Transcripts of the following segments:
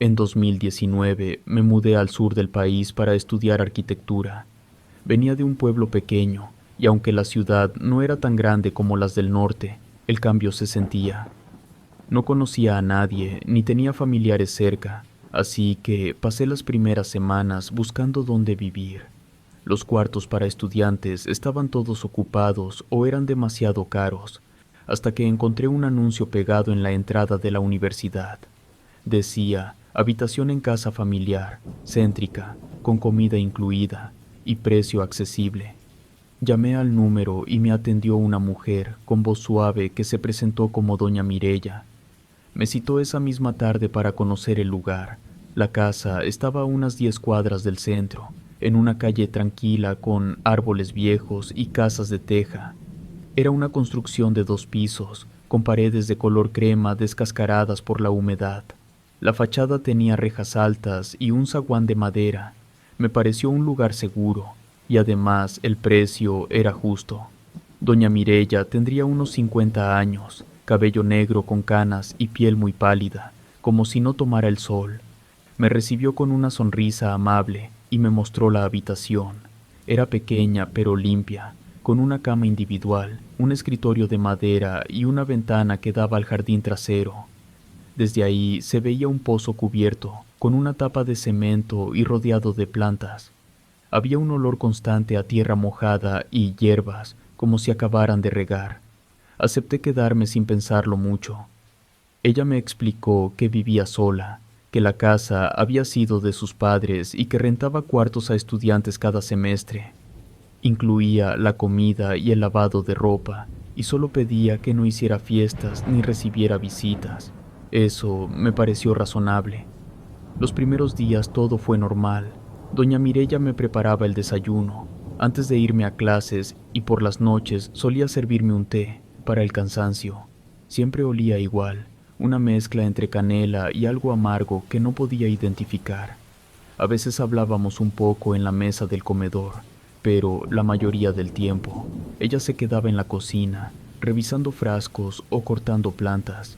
En 2019 me mudé al sur del país para estudiar arquitectura. Venía de un pueblo pequeño, y aunque la ciudad no era tan grande como las del norte, el cambio se sentía. No conocía a nadie, ni tenía familiares cerca, así que pasé las primeras semanas buscando dónde vivir. Los cuartos para estudiantes estaban todos ocupados o eran demasiado caros, hasta que encontré un anuncio pegado en la entrada de la universidad. Decía, habitación en casa familiar, céntrica, con comida incluida y precio accesible. Llamé al número y me atendió una mujer con voz suave que se presentó como doña Mirella. Me citó esa misma tarde para conocer el lugar. La casa estaba a unas 10 cuadras del centro, en una calle tranquila con árboles viejos y casas de teja. Era una construcción de 2 pisos, con paredes de color crema descascaradas por la humedad. La fachada tenía rejas altas y un zaguán de madera. Me pareció un lugar seguro, y además el precio era justo. Doña Mirella tendría unos 50 años, cabello negro con canas y piel muy pálida, como si no tomara el sol. Me recibió con una sonrisa amable y me mostró la habitación. Era pequeña pero limpia, con una cama individual, un escritorio de madera y una ventana que daba al jardín trasero. Desde ahí se veía un pozo cubierto, con una tapa de cemento y rodeado de plantas. Había un olor constante a tierra mojada y hierbas, como si acabaran de regar. Acepté quedarme sin pensarlo mucho. Ella me explicó que vivía sola, que la casa había sido de sus padres y que rentaba cuartos a estudiantes cada semestre. Incluía la comida y el lavado de ropa, y solo pedía que no hiciera fiestas ni recibiera visitas. Eso me pareció razonable. Los primeros días todo fue normal. Doña Mirella me preparaba el desayuno antes de irme a clases y por las noches solía servirme un té para el cansancio. Siempre olía igual, una mezcla entre canela y algo amargo que no podía identificar. A veces hablábamos un poco en la mesa del comedor, pero la mayoría del tiempo ella se quedaba en la cocina, revisando frascos o cortando plantas.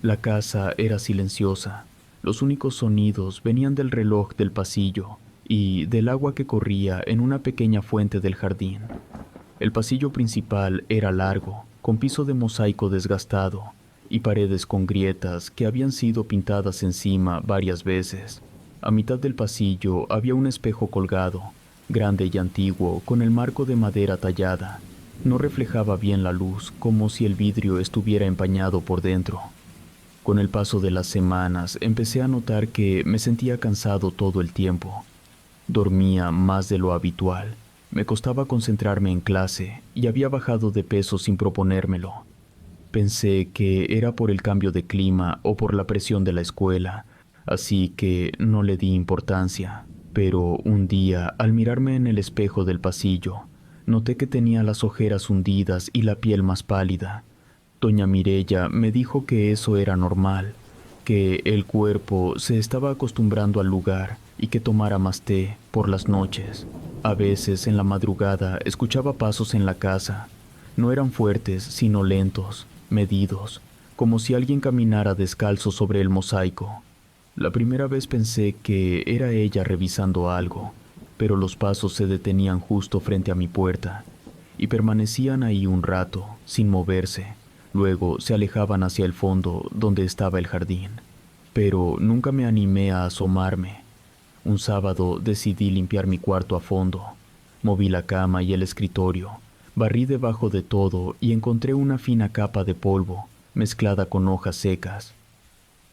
La casa era silenciosa. Los únicos sonidos venían del reloj del pasillo y del agua que corría en una pequeña fuente del jardín. El pasillo principal era largo, con piso de mosaico desgastado y paredes con grietas que habían sido pintadas encima varias veces. A mitad del pasillo había un espejo colgado, grande y antiguo, con el marco de madera tallada. No reflejaba bien la luz, como si el vidrio estuviera empañado por dentro. Con el paso de las semanas empecé a notar que me sentía cansado todo el tiempo. Dormía más de lo habitual. Me costaba concentrarme en clase y había bajado de peso sin proponérmelo. Pensé que era por el cambio de clima o por la presión de la escuela, así que no le di importancia. Pero un día, al mirarme en el espejo del pasillo, noté que tenía las ojeras hundidas y la piel más pálida. Doña Mirella me dijo que eso era normal, que el cuerpo se estaba acostumbrando al lugar y que tomara más té por las noches. A veces en la madrugada escuchaba pasos en la casa. No eran fuertes, sino lentos, medidos, como si alguien caminara descalzo sobre el mosaico. La primera vez pensé que era ella revisando algo, pero los pasos se detenían justo frente a mi puerta y permanecían ahí un rato, sin moverse. Luego se alejaban hacia el fondo donde estaba el jardín. Pero nunca me animé a asomarme. Un sábado decidí limpiar mi cuarto a fondo. Moví la cama y el escritorio, barrí debajo de todo y encontré una fina capa de polvo mezclada con hojas secas.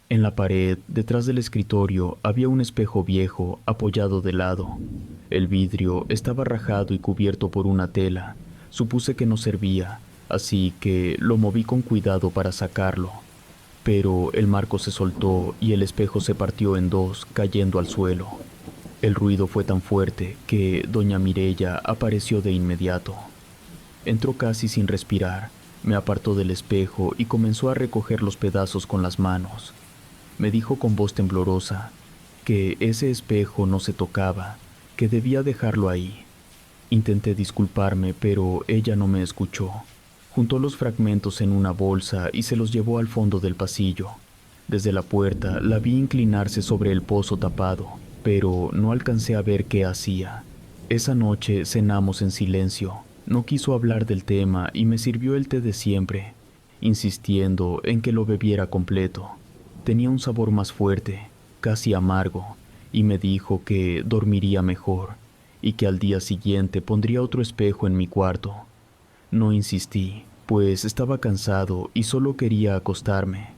En la pared, detrás del escritorio, había un espejo viejo apoyado de lado. El vidrio estaba rajado y cubierto por una tela. Supuse que no servía, así que lo moví con cuidado para sacarlo. Pero el marco se soltó y el espejo se partió en dos, cayendo al suelo. El ruido fue tan fuerte que doña Mirella apareció de inmediato. Entró casi sin respirar, me apartó del espejo y comenzó a recoger los pedazos con las manos. Me dijo con voz temblorosa que ese espejo no se tocaba, que debía dejarlo ahí. Intenté disculparme, pero ella no me escuchó. Juntó los fragmentos en una bolsa y se los llevó al fondo del pasillo. Desde la puerta la vi inclinarse sobre el pozo tapado, pero no alcancé a ver qué hacía. Esa noche cenamos en silencio. No quiso hablar del tema y me sirvió el té de siempre, insistiendo en que lo bebiera completo. Tenía un sabor más fuerte, casi amargo, y me dijo que dormiría mejor y que al día siguiente pondría otro espejo en mi cuarto. No insistí, pues estaba cansado y solo quería acostarme.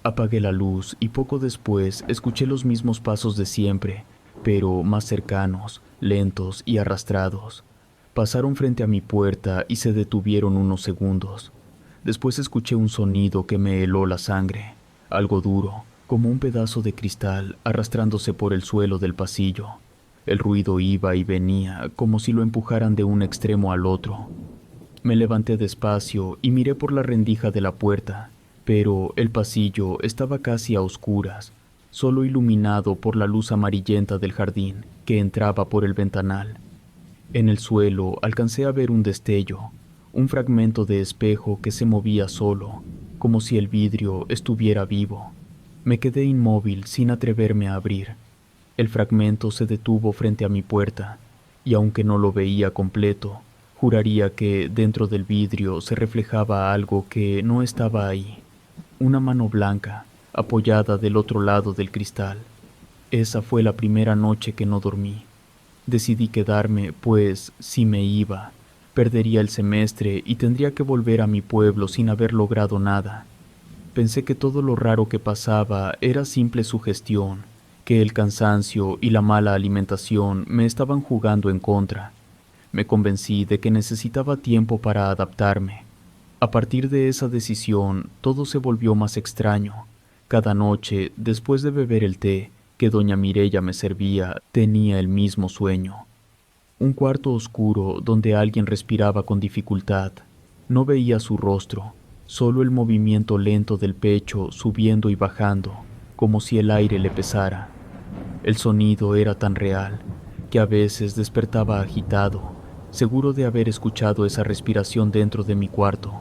Apagué la luz y poco después escuché los mismos pasos de siempre, pero más cercanos, lentos y arrastrados. Pasaron frente a mi puerta y se detuvieron unos segundos. Después escuché un sonido que me heló la sangre, algo duro, como un pedazo de cristal arrastrándose por el suelo del pasillo. El ruido iba y venía, como si lo empujaran de un extremo al otro. Me levanté despacio y miré por la rendija de la puerta, pero el pasillo estaba casi a oscuras, solo iluminado por la luz amarillenta del jardín que entraba por el ventanal. En el suelo alcancé a ver un destello, un fragmento de espejo que se movía solo, como si el vidrio estuviera vivo. Me quedé inmóvil sin atreverme a abrir. El fragmento se detuvo frente a mi puerta, y aunque no lo veía completo, juraría que dentro del vidrio se reflejaba algo que no estaba ahí. Una mano blanca, apoyada del otro lado del cristal. Esa fue la primera noche que no dormí. Decidí quedarme, pues, si me iba, perdería el semestre y tendría que volver a mi pueblo sin haber logrado nada. Pensé que todo lo raro que pasaba era simple sugestión, que el cansancio y la mala alimentación me estaban jugando en contra. Me convencí de que necesitaba tiempo para adaptarme. A partir de esa decisión, todo se volvió más extraño. Cada noche, después de beber el té que doña Mireya me servía, tenía el mismo sueño. Un cuarto oscuro donde alguien respiraba con dificultad. No veía su rostro, solo el movimiento lento del pecho subiendo y bajando, como si el aire le pesara. El sonido era tan real que a veces despertaba agitado, seguro de haber escuchado esa respiración dentro de mi cuarto.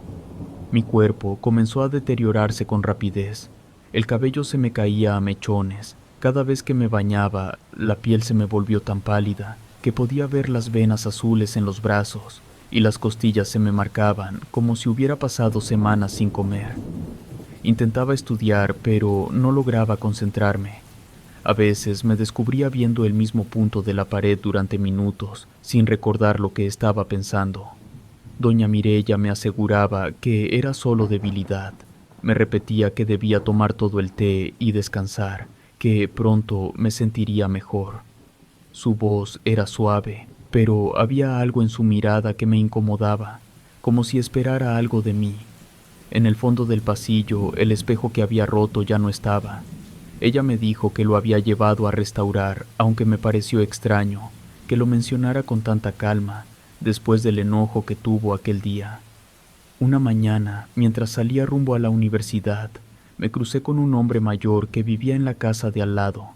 Mi cuerpo comenzó a deteriorarse con rapidez. El cabello se me caía a mechones. Cada vez que me bañaba, la piel se me volvió tan pálida que podía ver las venas azules en los brazos y las costillas se me marcaban como si hubiera pasado semanas sin comer. Intentaba estudiar, pero no lograba concentrarme. A veces me descubría viendo el mismo punto de la pared durante minutos, sin recordar lo que estaba pensando. Doña Mireya me aseguraba que era solo debilidad. Me repetía que debía tomar todo el té y descansar, que pronto me sentiría mejor. Su voz era suave, pero había algo en su mirada que me incomodaba, como si esperara algo de mí. En el fondo del pasillo, el espejo que había roto ya no estaba. Ella me dijo que lo había llevado a restaurar, aunque me pareció extraño que lo mencionara con tanta calma, después del enojo que tuvo aquel día. Una mañana, mientras salía rumbo a la universidad, me crucé con un hombre mayor que vivía en la casa de al lado.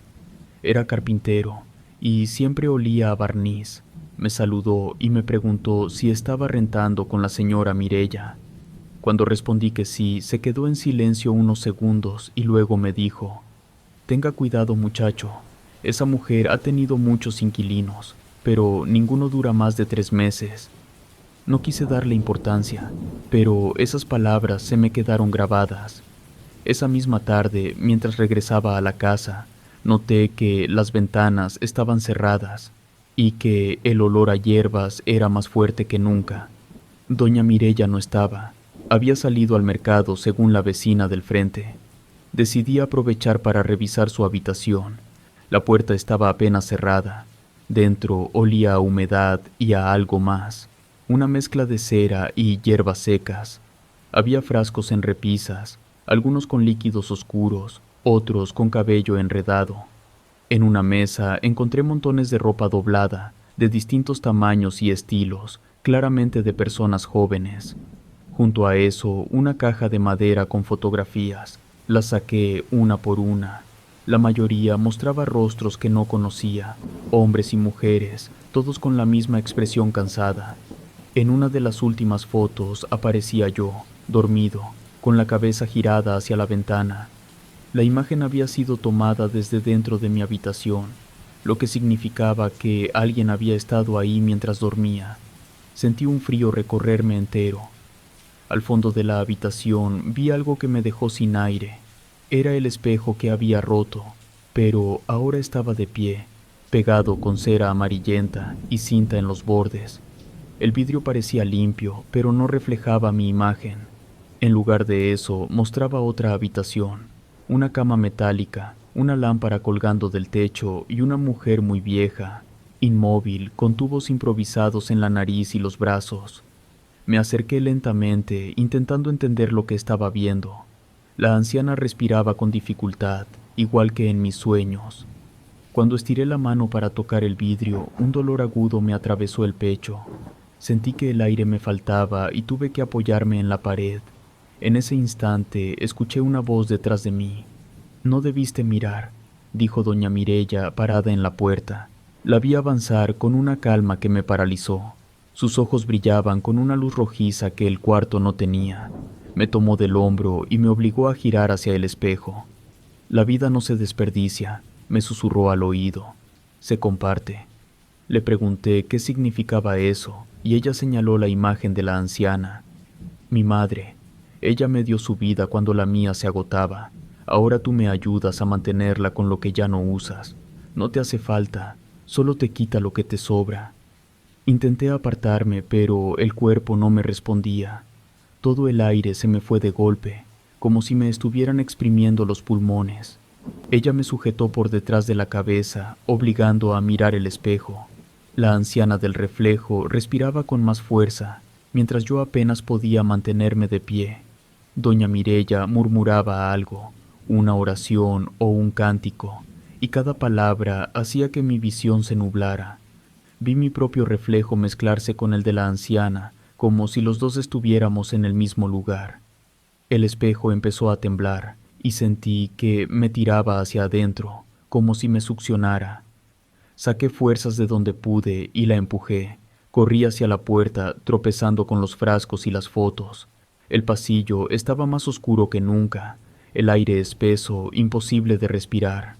Era carpintero y siempre olía a barniz. Me saludó y me preguntó si estaba rentando con la señora Mireya. Cuando respondí que sí, se quedó en silencio unos segundos y luego me dijo: «Tenga cuidado, muchacho. Esa mujer ha tenido muchos inquilinos, pero ninguno dura más de 3 meses». No quise darle importancia, pero esas palabras se me quedaron grabadas. Esa misma tarde, mientras regresaba a la casa, noté que las ventanas estaban cerradas y que el olor a hierbas era más fuerte que nunca. Doña Mireya no estaba. Había salido al mercado según la vecina del frente. Decidí aprovechar para revisar su habitación. La puerta estaba apenas cerrada. Dentro olía a humedad y a algo más, una mezcla de cera y hierbas secas. Había frascos en repisas, algunos con líquidos oscuros, otros con cabello enredado. En una mesa encontré montones de ropa doblada, de distintos tamaños y estilos, claramente de personas jóvenes. Junto a eso, una caja de madera con fotografías. Las saqué una por una. La mayoría mostraba rostros que no conocía, hombres y mujeres, todos con la misma expresión cansada. En una de las últimas fotos aparecía yo, dormido, con la cabeza girada hacia la ventana. La imagen había sido tomada desde dentro de mi habitación, lo que significaba que alguien había estado ahí mientras dormía. Sentí un frío recorrerme entero. Al fondo de la habitación vi algo que me dejó sin aire. Era el espejo que había roto, pero ahora estaba de pie, pegado con cera amarillenta y cinta en los bordes. El vidrio parecía limpio, pero no reflejaba mi imagen. En lugar de eso, mostraba otra habitación, una cama metálica, una lámpara colgando del techo y una mujer muy vieja, inmóvil, con tubos improvisados en la nariz y los brazos. Me acerqué lentamente, intentando entender lo que estaba viendo. La anciana respiraba con dificultad, igual que en mis sueños. Cuando estiré la mano para tocar el vidrio, un dolor agudo me atravesó el pecho. Sentí que el aire me faltaba y tuve que apoyarme en la pared. En ese instante escuché una voz detrás de mí. «No debiste mirar», dijo doña Mireya parada en la puerta. La vi avanzar con una calma que me paralizó. Sus ojos brillaban con una luz rojiza que el cuarto no tenía. Me tomó del hombro y me obligó a girar hacia el espejo. «La vida no se desperdicia», me susurró al oído. «Se comparte». Le pregunté qué significaba eso, y ella señaló la imagen de la anciana. «Mi madre. Ella me dio su vida cuando la mía se agotaba. Ahora tú me ayudas a mantenerla con lo que ya no usas. No te hace falta, solo te quita lo que te sobra». Intenté apartarme, pero el cuerpo no me respondía. Todo el aire se me fue de golpe, como si me estuvieran exprimiendo los pulmones. Ella me sujetó por detrás de la cabeza, obligando a mirar el espejo. La anciana del reflejo respiraba con más fuerza, mientras yo apenas podía mantenerme de pie. Doña Mireya murmuraba algo, una oración o un cántico, y cada palabra hacía que mi visión se nublara. Vi mi propio reflejo mezclarse con el de la anciana, como si los dos estuviéramos en el mismo lugar. El espejo empezó a temblar, y sentí que me tiraba hacia adentro, como si me succionara. Saqué fuerzas de donde pude y la empujé. Corrí hacia la puerta, tropezando con los frascos y las fotos. El pasillo estaba más oscuro que nunca, el aire espeso, imposible de respirar.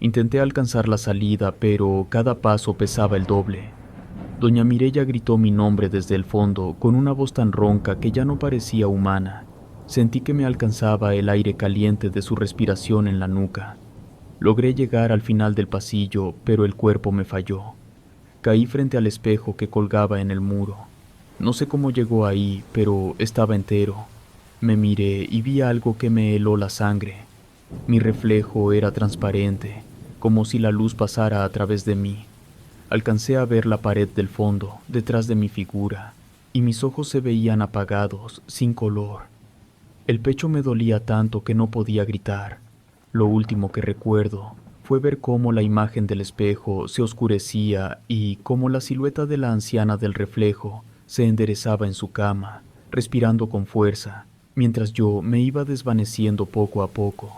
Intenté alcanzar la salida, pero cada paso pesaba el doble. Doña Mireya gritó mi nombre desde el fondo, con una voz tan ronca que ya no parecía humana. Sentí que me alcanzaba el aire caliente de su respiración en la nuca. Logré llegar al final del pasillo, pero el cuerpo me falló. Caí frente al espejo que colgaba en el muro. No sé cómo llegó ahí, pero estaba entero. Me miré y vi algo que me heló la sangre. Mi reflejo era transparente, como si la luz pasara a través de mí. Alcancé a ver la pared del fondo, detrás de mi figura, y mis ojos se veían apagados, sin color. El pecho me dolía tanto que no podía gritar. Lo último que recuerdo fue ver cómo la imagen del espejo se oscurecía y cómo la silueta de la anciana del reflejo se enderezaba en su cama, respirando con fuerza, mientras yo me iba desvaneciendo poco a poco.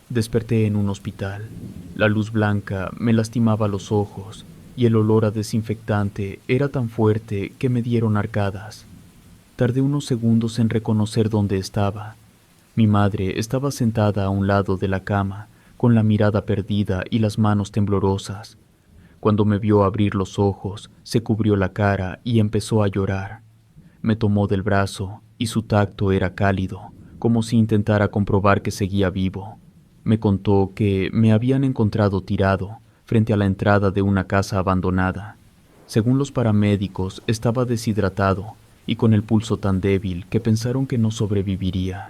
Desperté en un hospital. La luz blanca me lastimaba los ojos y el olor a desinfectante era tan fuerte que me dieron arcadas. Tardé unos segundos en reconocer dónde estaba. Mi madre estaba sentada a un lado de la cama, con la mirada perdida y las manos temblorosas. Cuando me vio abrir los ojos, se cubrió la cara y empezó a llorar. Me tomó del brazo y su tacto era cálido, como si intentara comprobar que seguía vivo. Me contó que me habían encontrado tirado frente a la entrada de una casa abandonada. Según los paramédicos, estaba deshidratado y con el pulso tan débil que pensaron que no sobreviviría.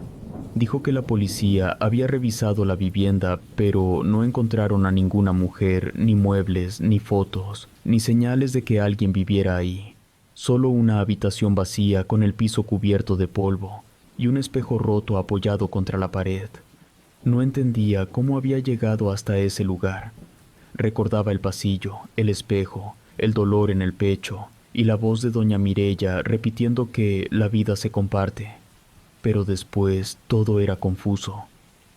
Dijo que la policía había revisado la vivienda, pero no encontraron a ninguna mujer, ni muebles, ni fotos, ni señales de que alguien viviera ahí. Solo una habitación vacía con el piso cubierto de polvo y un espejo roto apoyado contra la pared. No entendía cómo había llegado hasta ese lugar. Recordaba el pasillo, el espejo, el dolor en el pecho y la voz de doña Mireya repitiendo que la vida se comparte. Pero después todo era confuso.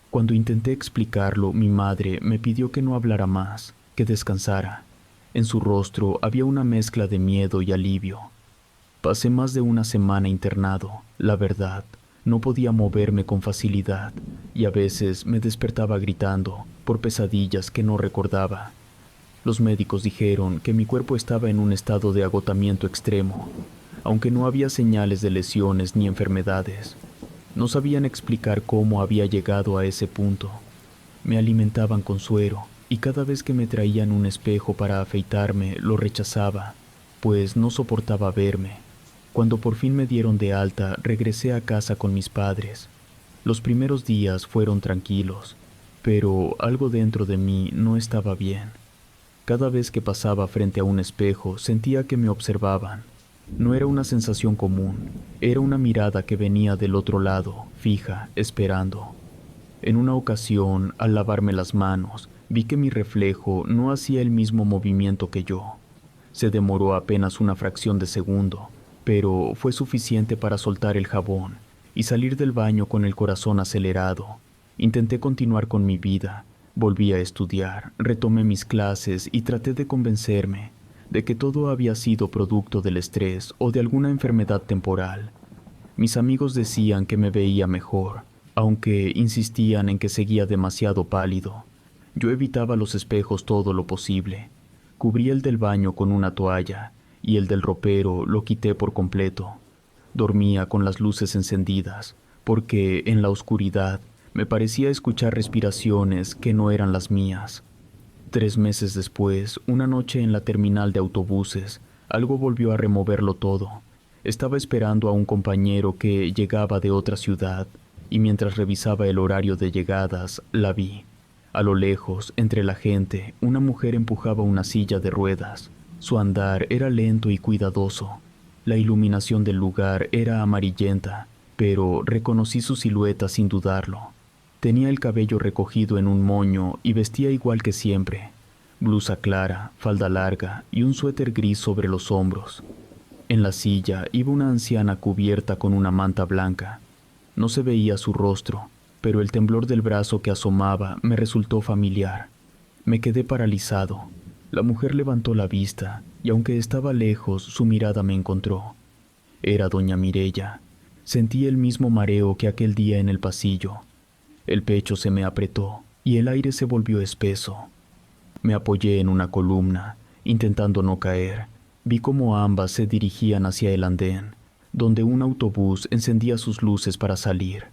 Cuando intenté explicarlo, mi madre me pidió que no hablara más, que descansara. En su rostro había una mezcla de miedo y alivio. Pasé más de una semana internado, la verdad. No podía moverme con facilidad. y a veces me despertaba gritando por pesadillas que no recordaba. Los médicos dijeron que mi cuerpo estaba en un estado de agotamiento extremo, aunque no había señales de lesiones ni enfermedades. No sabían explicar cómo había llegado a ese punto. Me alimentaban con suero y cada vez que me traían un espejo para afeitarme lo rechazaba, pues no soportaba verme. Cuando por fin me dieron de alta, regresé a casa con mis padres. Los primeros días fueron tranquilos, pero algo dentro de mí no estaba bien. Cada vez que pasaba frente a un espejo sentía que me observaban. No era una sensación común, era una mirada que venía del otro lado, fija, esperando. En una ocasión, al lavarme las manos, vi que mi reflejo no hacía el mismo movimiento que yo. Se demoró apenas una fracción de segundo, pero fue suficiente para soltar el jabón y salir del baño con el corazón acelerado. Intenté continuar con mi vida, volví a estudiar, retomé mis clases y traté de convencerme de que todo había sido producto del estrés o de alguna enfermedad temporal. Mis amigos decían que me veía mejor, aunque insistían en que seguía demasiado pálido. Yo evitaba los espejos todo lo posible. Cubrí el del baño con una toalla y el del ropero lo quité por completo. Dormía con las luces encendidas, porque en la oscuridad me parecía escuchar respiraciones que no eran las mías. 3 meses después, una noche en la terminal de autobuses, algo volvió a removerlo todo. Estaba esperando a un compañero que llegaba de otra ciudad, y mientras revisaba el horario de llegadas, la vi. A lo lejos, entre la gente, una mujer empujaba una silla de ruedas. Su andar era lento y cuidadoso. La iluminación del lugar era amarillenta, pero reconocí su silueta sin dudarlo. Tenía el cabello recogido en un moño y vestía igual que siempre. Blusa clara, falda larga y un suéter gris sobre los hombros. En la silla iba una anciana cubierta con una manta blanca. No se veía su rostro, pero el temblor del brazo que asomaba me resultó familiar. Me quedé paralizado. La mujer levantó la vista y aunque estaba lejos, su mirada me encontró. Era doña Mireya. Sentí el mismo mareo que aquel día en el pasillo. El pecho se me apretó y el aire se volvió espeso. Me apoyé en una columna, intentando no caer. Vi cómo ambas se dirigían hacia el andén, donde un autobús encendía sus luces para salir.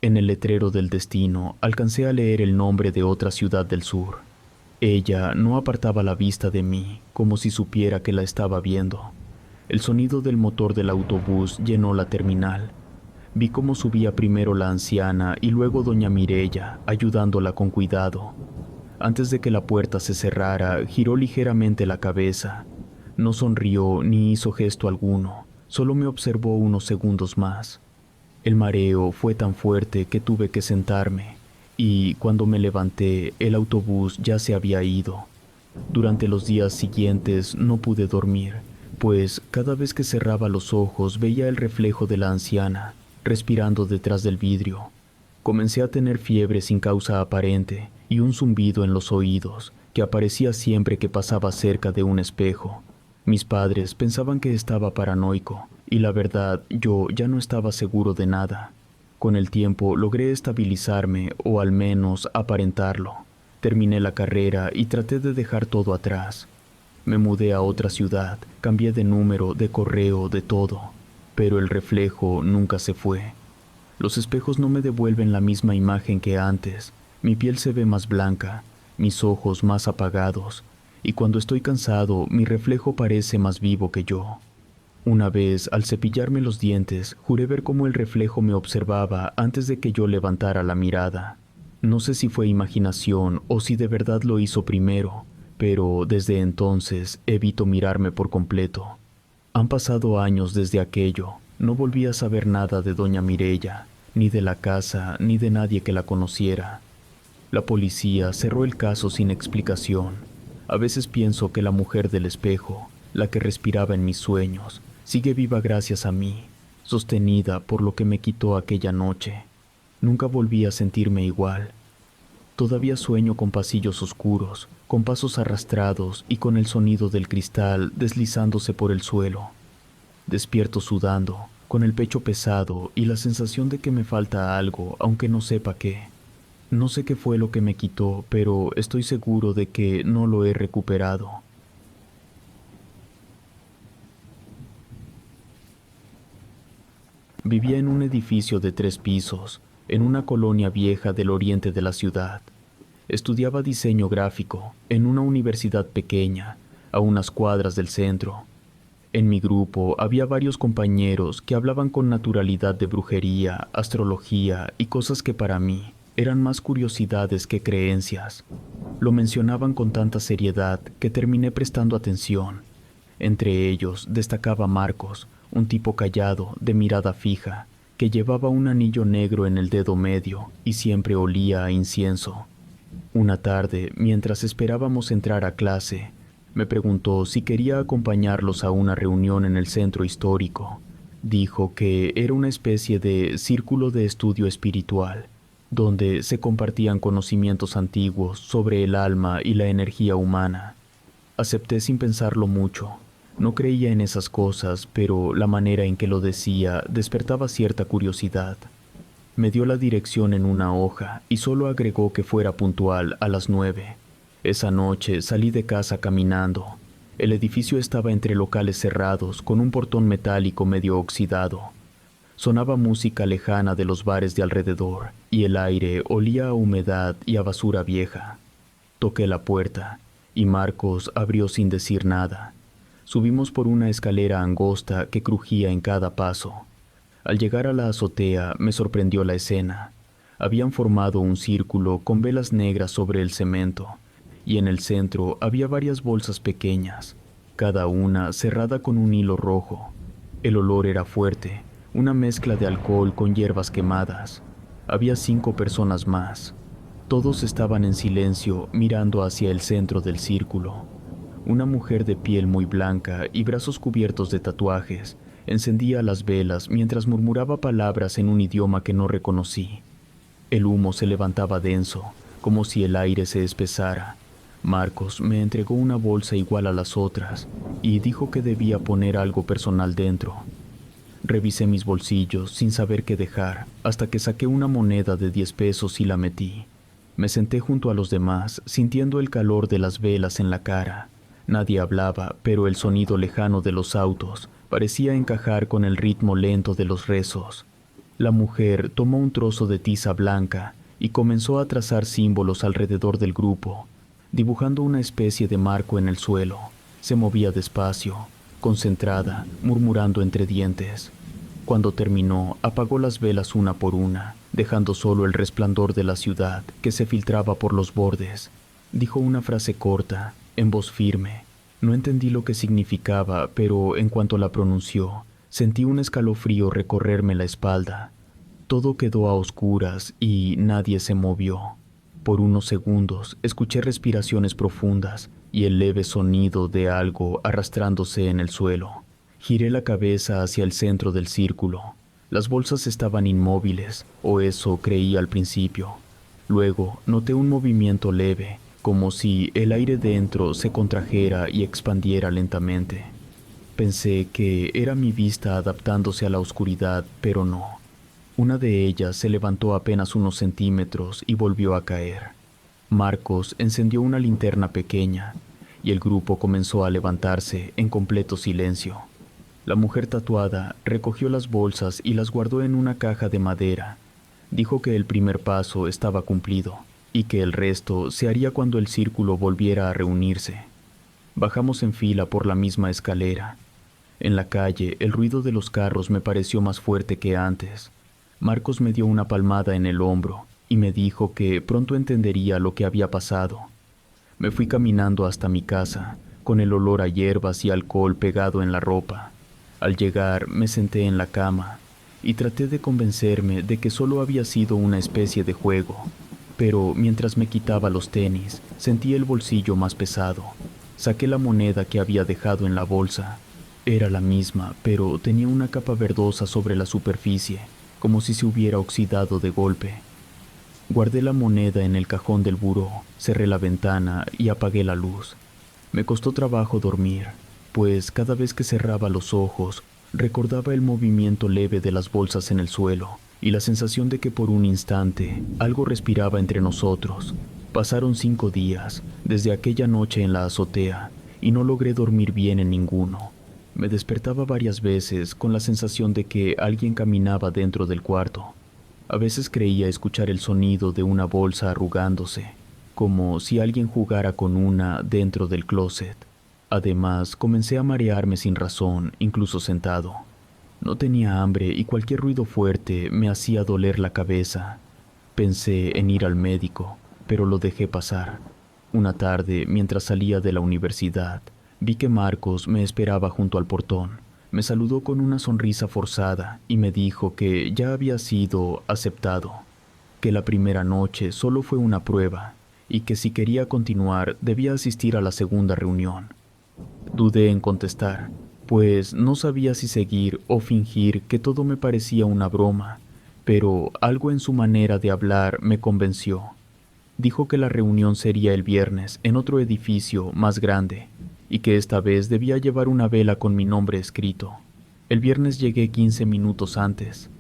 En el letrero del destino alcancé a leer el nombre de otra ciudad del sur. Ella no apartaba la vista de mí, como si supiera que la estaba viendo. El sonido del motor del autobús llenó la terminal. Vi cómo subía primero la anciana y luego doña Mireya, ayudándola con cuidado. Antes de que la puerta se cerrara, giró ligeramente la cabeza. No sonrió ni hizo gesto alguno, solo me observó unos segundos más. El mareo fue tan fuerte que tuve que sentarme, y cuando me levanté, el autobús ya se había ido. Durante los días siguientes no pude dormir, pues cada vez que cerraba los ojos veía el reflejo de la anciana, respirando detrás del vidrio. Comencé a tener fiebre sin causa aparente y un zumbido en los oídos que aparecía siempre que pasaba cerca de un espejo. Mis padres pensaban que estaba paranoico y la verdad yo ya no estaba seguro de nada. Con el tiempo logré estabilizarme o al menos aparentarlo. Terminé la carrera y traté de dejar todo atrás. Me mudé a otra ciudad, cambié de número, de correo, de todo, pero el reflejo nunca se fue. Los espejos no me devuelven la misma imagen que antes. Mi piel se ve más blanca, mis ojos más apagados, y cuando estoy cansado, mi reflejo parece más vivo que yo. Una vez, al cepillarme los dientes, juré ver cómo el reflejo me observaba antes de que yo levantara la mirada. No sé si fue imaginación o si de verdad lo hizo primero, pero desde entonces evito mirarme por completo. Han pasado años desde aquello. No volví a saber nada de doña Mireya, ni de la casa, ni de nadie que la conociera. La policía cerró el caso sin explicación. A veces pienso que la mujer del espejo, la que respiraba en mis sueños, sigue viva gracias a mí, sostenida por lo que me quitó aquella noche. Nunca volví a sentirme igual. Todavía sueño con pasillos oscuros, con pasos arrastrados y con el sonido del cristal deslizándose por el suelo. Despierto sudando, con el pecho pesado y la sensación de que me falta algo, aunque no sepa qué. No sé qué fue lo que me quitó, pero estoy seguro de que no lo he recuperado. Vivía en un edificio de 3 pisos, en una colonia vieja del oriente de la ciudad. Estudiaba diseño gráfico en una universidad pequeña, a unas cuadras del centro. En mi grupo había varios compañeros que hablaban con naturalidad de brujería, astrología y cosas que para mí eran más curiosidades que creencias. Lo mencionaban con tanta seriedad que terminé prestando atención. Entre ellos destacaba Marcos, un tipo callado, de mirada fija, que llevaba un anillo negro en el dedo medio y siempre olía a incienso. Una tarde, mientras esperábamos entrar a clase, me preguntó si quería acompañarlos a una reunión en el centro histórico. Dijo que era una especie de círculo de estudio espiritual, donde se compartían conocimientos antiguos sobre el alma y la energía humana. Acepté sin pensarlo mucho. No creía en esas cosas, pero la manera en que lo decía despertaba cierta curiosidad. Me dio la dirección en una hoja y solo agregó que fuera puntual a las 9. Esa noche salí de casa caminando. El edificio estaba entre locales cerrados, con un portón metálico medio oxidado. Sonaba música lejana de los bares de alrededor, y el aire olía a humedad y a basura vieja. Toqué la puerta, y Marcos abrió sin decir nada. Subimos por una escalera angosta que crujía en cada paso. Al llegar a la azotea me sorprendió la escena. Habían formado un círculo con velas negras sobre el cemento, y en el centro había varias bolsas pequeñas, cada una cerrada con un hilo rojo. El olor era fuerte, una mezcla de alcohol con hierbas quemadas. Había 5 personas más. Todos estaban en silencio mirando hacia el centro del círculo. Una mujer de piel muy blanca y brazos cubiertos de tatuajes encendía las velas mientras murmuraba palabras en un idioma que no reconocí. El humo se levantaba denso, como si el aire se espesara. Marcos me entregó una bolsa igual a las otras y dijo que debía poner algo personal dentro. Revisé mis bolsillos sin saber qué dejar hasta que saqué una moneda de 10 pesos y la metí. Me senté junto a los demás, sintiendo el calor de las velas en la cara. Nadie hablaba, pero el sonido lejano de los autos parecía encajar con el ritmo lento de los rezos. La mujer tomó un trozo de tiza blanca y comenzó a trazar símbolos alrededor del grupo, dibujando una especie de marco en el suelo. Se movía despacio, concentrada, murmurando entre dientes. Cuando terminó, apagó las velas una por una, dejando solo el resplandor de la ciudad que se filtraba por los bordes. Dijo una frase corta, en voz firme. No entendí lo que significaba, pero en cuanto la pronunció, sentí un escalofrío recorrerme la espalda. Todo quedó a oscuras y nadie se movió. Por unos segundos escuché respiraciones profundas y el leve sonido de algo arrastrándose en el suelo. Giré la cabeza hacia el centro del círculo. Las bolsas estaban inmóviles, o eso creí al principio. Luego noté un movimiento leve, como si el aire dentro se contrajera y expandiera lentamente. Pensé que era mi vista adaptándose a la oscuridad, pero no. Una de ellas se levantó apenas unos centímetros y volvió a caer. Marcos encendió una linterna pequeña y el grupo comenzó a levantarse en completo silencio. La mujer tatuada recogió las bolsas y las guardó en una caja de madera. Dijo que el primer paso estaba cumplido y que el resto se haría cuando el círculo volviera a reunirse. Bajamos en fila por la misma escalera. En la calle, el ruido de los carros me pareció más fuerte que antes. Marcos me dio una palmada en el hombro y me dijo que pronto entendería lo que había pasado. Me fui caminando hasta mi casa, con el olor a hierbas y alcohol pegado en la ropa. Al llegar, me senté en la cama y traté de convencerme de que solo había sido una especie de juego. Pero mientras me quitaba los tenis, sentí el bolsillo más pesado. Saqué la moneda que había dejado en la bolsa. Era la misma, pero tenía una capa verdosa sobre la superficie, como si se hubiera oxidado de golpe. Guardé la moneda en el cajón del buró, cerré la ventana y apagué la luz. Me costó trabajo dormir, pues cada vez que cerraba los ojos, recordaba el movimiento leve de las bolsas en el suelo y la sensación de que por un instante algo respiraba entre nosotros. Pasaron 5 días desde aquella noche en la azotea y no logré dormir bien en ninguno. Me despertaba varias veces con la sensación de que alguien caminaba dentro del cuarto. A veces creía escuchar el sonido de una bolsa arrugándose, como si alguien jugara con una dentro del closet. Además, comencé a marearme sin razón, incluso sentado. No tenía hambre y cualquier ruido fuerte me hacía doler la cabeza. Pensé en ir al médico, pero lo dejé pasar. Una tarde, mientras salía de la universidad, vi que Marcos me esperaba junto al portón. Me saludó con una sonrisa forzada y me dijo que ya había sido aceptado, que la primera noche solo fue una prueba y que si quería continuar debía asistir a la segunda reunión. Dudé en contestar, pues no sabía si seguir o fingir que todo me parecía una broma, pero algo en su manera de hablar me convenció. Dijo que la reunión sería el viernes en otro edificio más grande y que esta vez debía llevar una vela con mi nombre escrito. El viernes llegué 15 minutos antes.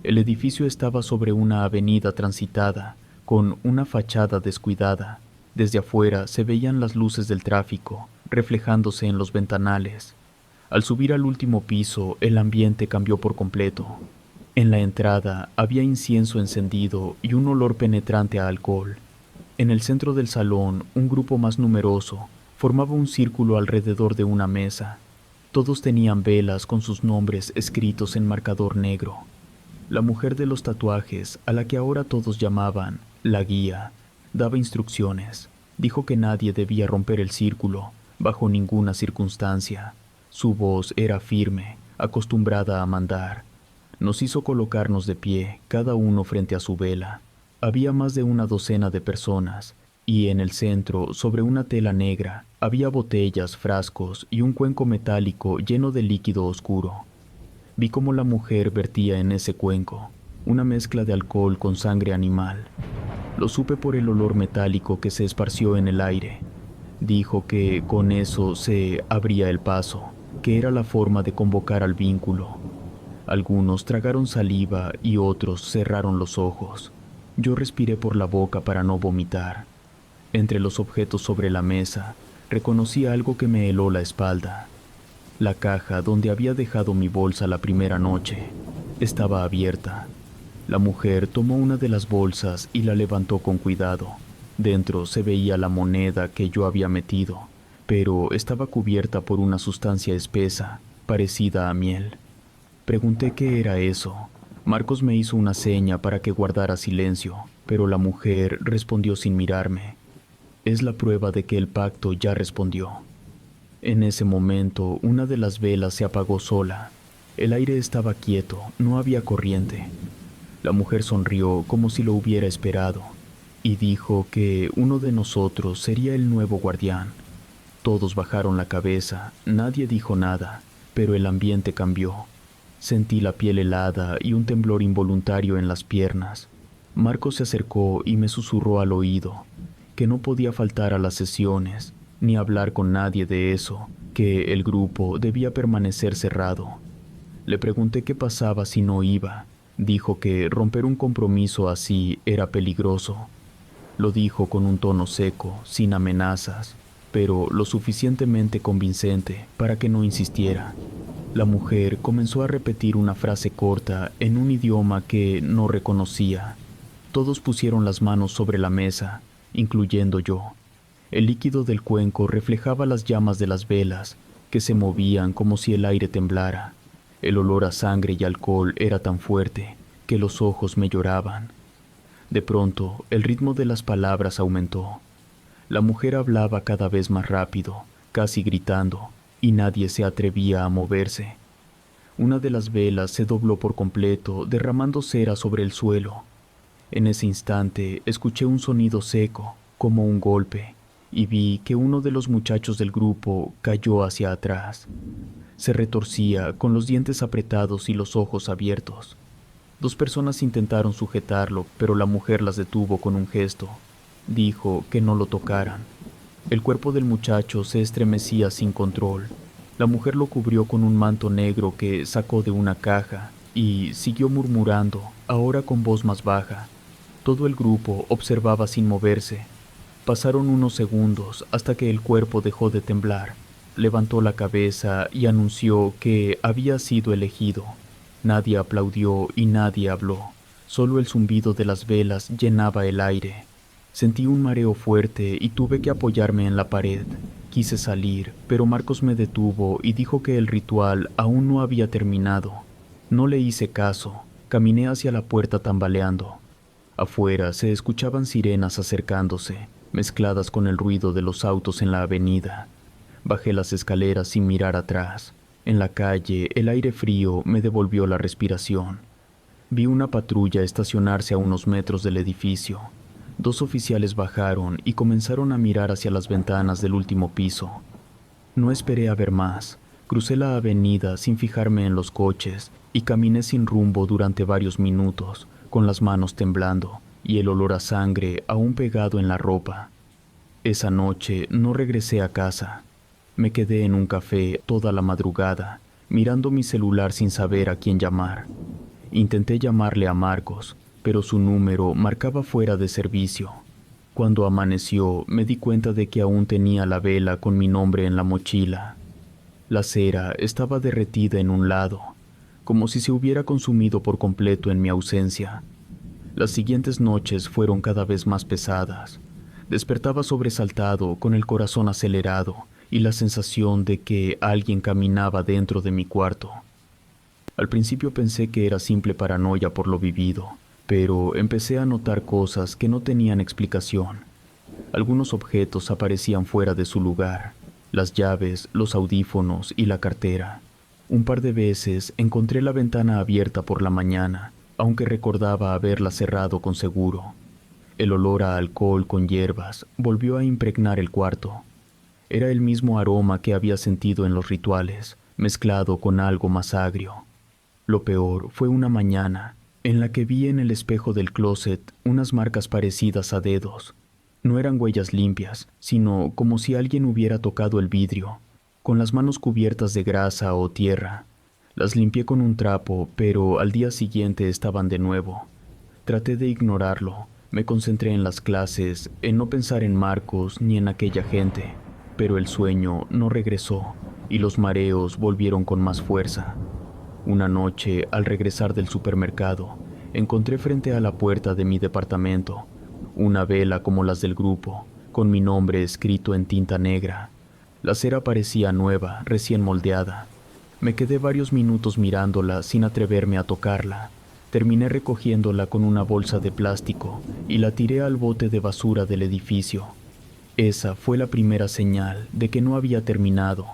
El edificio estaba sobre una avenida transitada, con una fachada descuidada. Desde afuera se veían las luces del tráfico, reflejándose en los ventanales. Al subir al último piso, el ambiente cambió por completo. En la entrada había incienso encendido y un olor penetrante a alcohol. En el centro del salón, un grupo más numeroso formaba un círculo alrededor de una mesa. Todos tenían velas con sus nombres escritos en marcador negro. La mujer de los tatuajes, a la que ahora todos llamaban la guía, daba instrucciones. Dijo que nadie debía romper el círculo, bajo ninguna circunstancia. Su voz era firme, acostumbrada a mandar. Nos hizo colocarnos de pie, cada uno frente a su vela. Había más de una docena de personas, y en el centro, sobre una tela negra, había botellas, frascos y un cuenco metálico lleno de líquido oscuro. Vi cómo la mujer vertía en ese cuenco una mezcla de alcohol con sangre animal. Lo supe por el olor metálico que se esparció en el aire. Dijo que con eso se abría el paso, que era la forma de convocar al vínculo. Algunos tragaron saliva y otros cerraron los ojos. Yo respiré por la boca para no vomitar. Entre los objetos sobre la mesa, reconocí algo que me heló la espalda. La caja donde había dejado mi bolsa la primera noche estaba abierta. La mujer tomó una de las bolsas y la levantó con cuidado. Dentro se veía la moneda que yo había metido, pero estaba cubierta por una sustancia espesa, parecida a miel. Pregunté qué era eso. Marcos me hizo una seña para que guardara silencio, pero la mujer respondió sin mirarme. Es la prueba de que el pacto ya respondió. En ese momento, una de las velas se apagó sola. El aire estaba quieto, no había corriente. La mujer sonrió como si lo hubiera esperado y dijo que uno de nosotros sería el nuevo guardián. Todos bajaron la cabeza, nadie dijo nada, pero el ambiente cambió. Sentí la piel helada y un temblor involuntario en las piernas. Marcos se acercó y me susurró al oído que no podía faltar a las sesiones, ni hablar con nadie de eso, que el grupo debía permanecer cerrado. Le pregunté qué pasaba si no iba. Dijo que romper un compromiso así era peligroso. Lo dijo con un tono seco, sin amenazas, pero lo suficientemente convincente para que no insistiera. La mujer comenzó a repetir una frase corta en un idioma que no reconocía. Todos pusieron las manos sobre la mesa, incluyendo yo. El líquido del cuenco reflejaba las llamas de las velas, que se movían como si el aire temblara. El olor a sangre y alcohol era tan fuerte que los ojos me lloraban. De pronto, el ritmo de las palabras aumentó. La mujer hablaba cada vez más rápido, casi gritando, y nadie se atrevía a moverse. Una de las velas se dobló por completo, derramando cera sobre el suelo. En ese instante escuché un sonido seco, como un golpe, y vi que uno de los muchachos del grupo cayó hacia atrás. Se retorcía, con los dientes apretados y los ojos abiertos. 2 personas intentaron sujetarlo, pero la mujer las detuvo con un gesto. Dijo que no lo tocaran. El cuerpo del muchacho se estremecía sin control. La mujer lo cubrió con un manto negro que sacó de una caja y siguió murmurando, ahora con voz más baja. Todo el grupo observaba sin moverse. Pasaron unos segundos hasta que el cuerpo dejó de temblar. Levantó la cabeza y anunció que había sido elegido. Nadie aplaudió y nadie habló. Solo el zumbido de las velas llenaba el aire. Sentí un mareo fuerte y tuve que apoyarme en la pared. Quise salir, pero Marcos me detuvo y dijo que el ritual aún no había terminado. No le hice caso. Caminé hacia la puerta tambaleando. Afuera se escuchaban sirenas acercándose, mezcladas con el ruido de los autos en la avenida. Bajé las escaleras sin mirar atrás. En la calle, el aire frío me devolvió la respiración. Vi una patrulla estacionarse a unos metros del edificio. 2 oficiales bajaron y comenzaron a mirar hacia las ventanas del último piso. No esperé a ver más. Crucé la avenida sin fijarme en los coches y caminé sin rumbo durante varios minutos, con las manos temblando y el olor a sangre aún pegado en la ropa. Esa noche no regresé a casa. Me quedé en un café toda la madrugada, mirando mi celular sin saber a quién llamar. Intenté llamarle a Marcos, pero su número marcaba fuera de servicio. Cuando amaneció, me di cuenta de que aún tenía la vela con mi nombre en la mochila. La cera estaba derretida en un lado, como si se hubiera consumido por completo en mi ausencia. Las siguientes noches fueron cada vez más pesadas. Despertaba sobresaltado, con el corazón acelerado y la sensación de que alguien caminaba dentro de mi cuarto. Al principio pensé que era simple paranoia por lo vivido, pero empecé a notar cosas que no tenían explicación. Algunos objetos aparecían fuera de su lugar: las llaves, los audífonos y la cartera. Un par de veces encontré la ventana abierta por la mañana, aunque recordaba haberla cerrado con seguro. El olor a alcohol con hierbas volvió a impregnar el cuarto. Era el mismo aroma que había sentido en los rituales, mezclado con algo más agrio. Lo peor fue una mañana en la que vi en el espejo del closet unas marcas parecidas a dedos. No eran huellas limpias, sino como si alguien hubiera tocado el vidrio, con las manos cubiertas de grasa o tierra. Las limpié con un trapo, pero al día siguiente estaban de nuevo. Traté de ignorarlo. Me concentré en las clases, en no pensar en Marcos ni en aquella gente, pero el sueño no regresó y los mareos volvieron con más fuerza. Una noche, al regresar del supermercado, encontré frente a la puerta de mi departamento una vela como las del grupo, con mi nombre escrito en tinta negra. La cera parecía nueva, recién moldeada. Me quedé varios minutos mirándola sin atreverme a tocarla. Terminé recogiéndola con una bolsa de plástico y la tiré al bote de basura del edificio. Esa fue la primera señal de que no había terminado.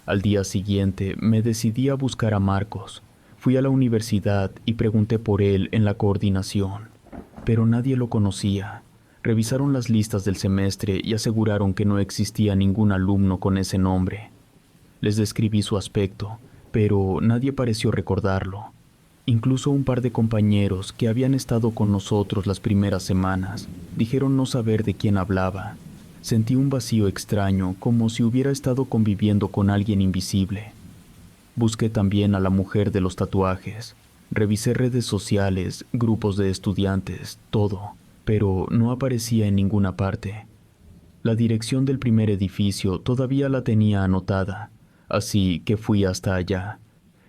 Al día siguiente me decidí a buscar a Marcos. Fui a la universidad y pregunté por él en la coordinación, pero nadie lo conocía. Revisaron las listas del semestre y aseguraron que no existía ningún alumno con ese nombre. Les describí su aspecto, pero nadie pareció recordarlo. Incluso un par de compañeros que habían estado con nosotros las primeras semanas dijeron no saber de quién hablaba. Sentí un vacío extraño, como si hubiera estado conviviendo con alguien invisible. Busqué también a la mujer de los tatuajes. Revisé redes sociales, grupos de estudiantes, todo, pero no aparecía en ninguna parte. La dirección del primer edificio todavía la tenía anotada, así que fui hasta allá.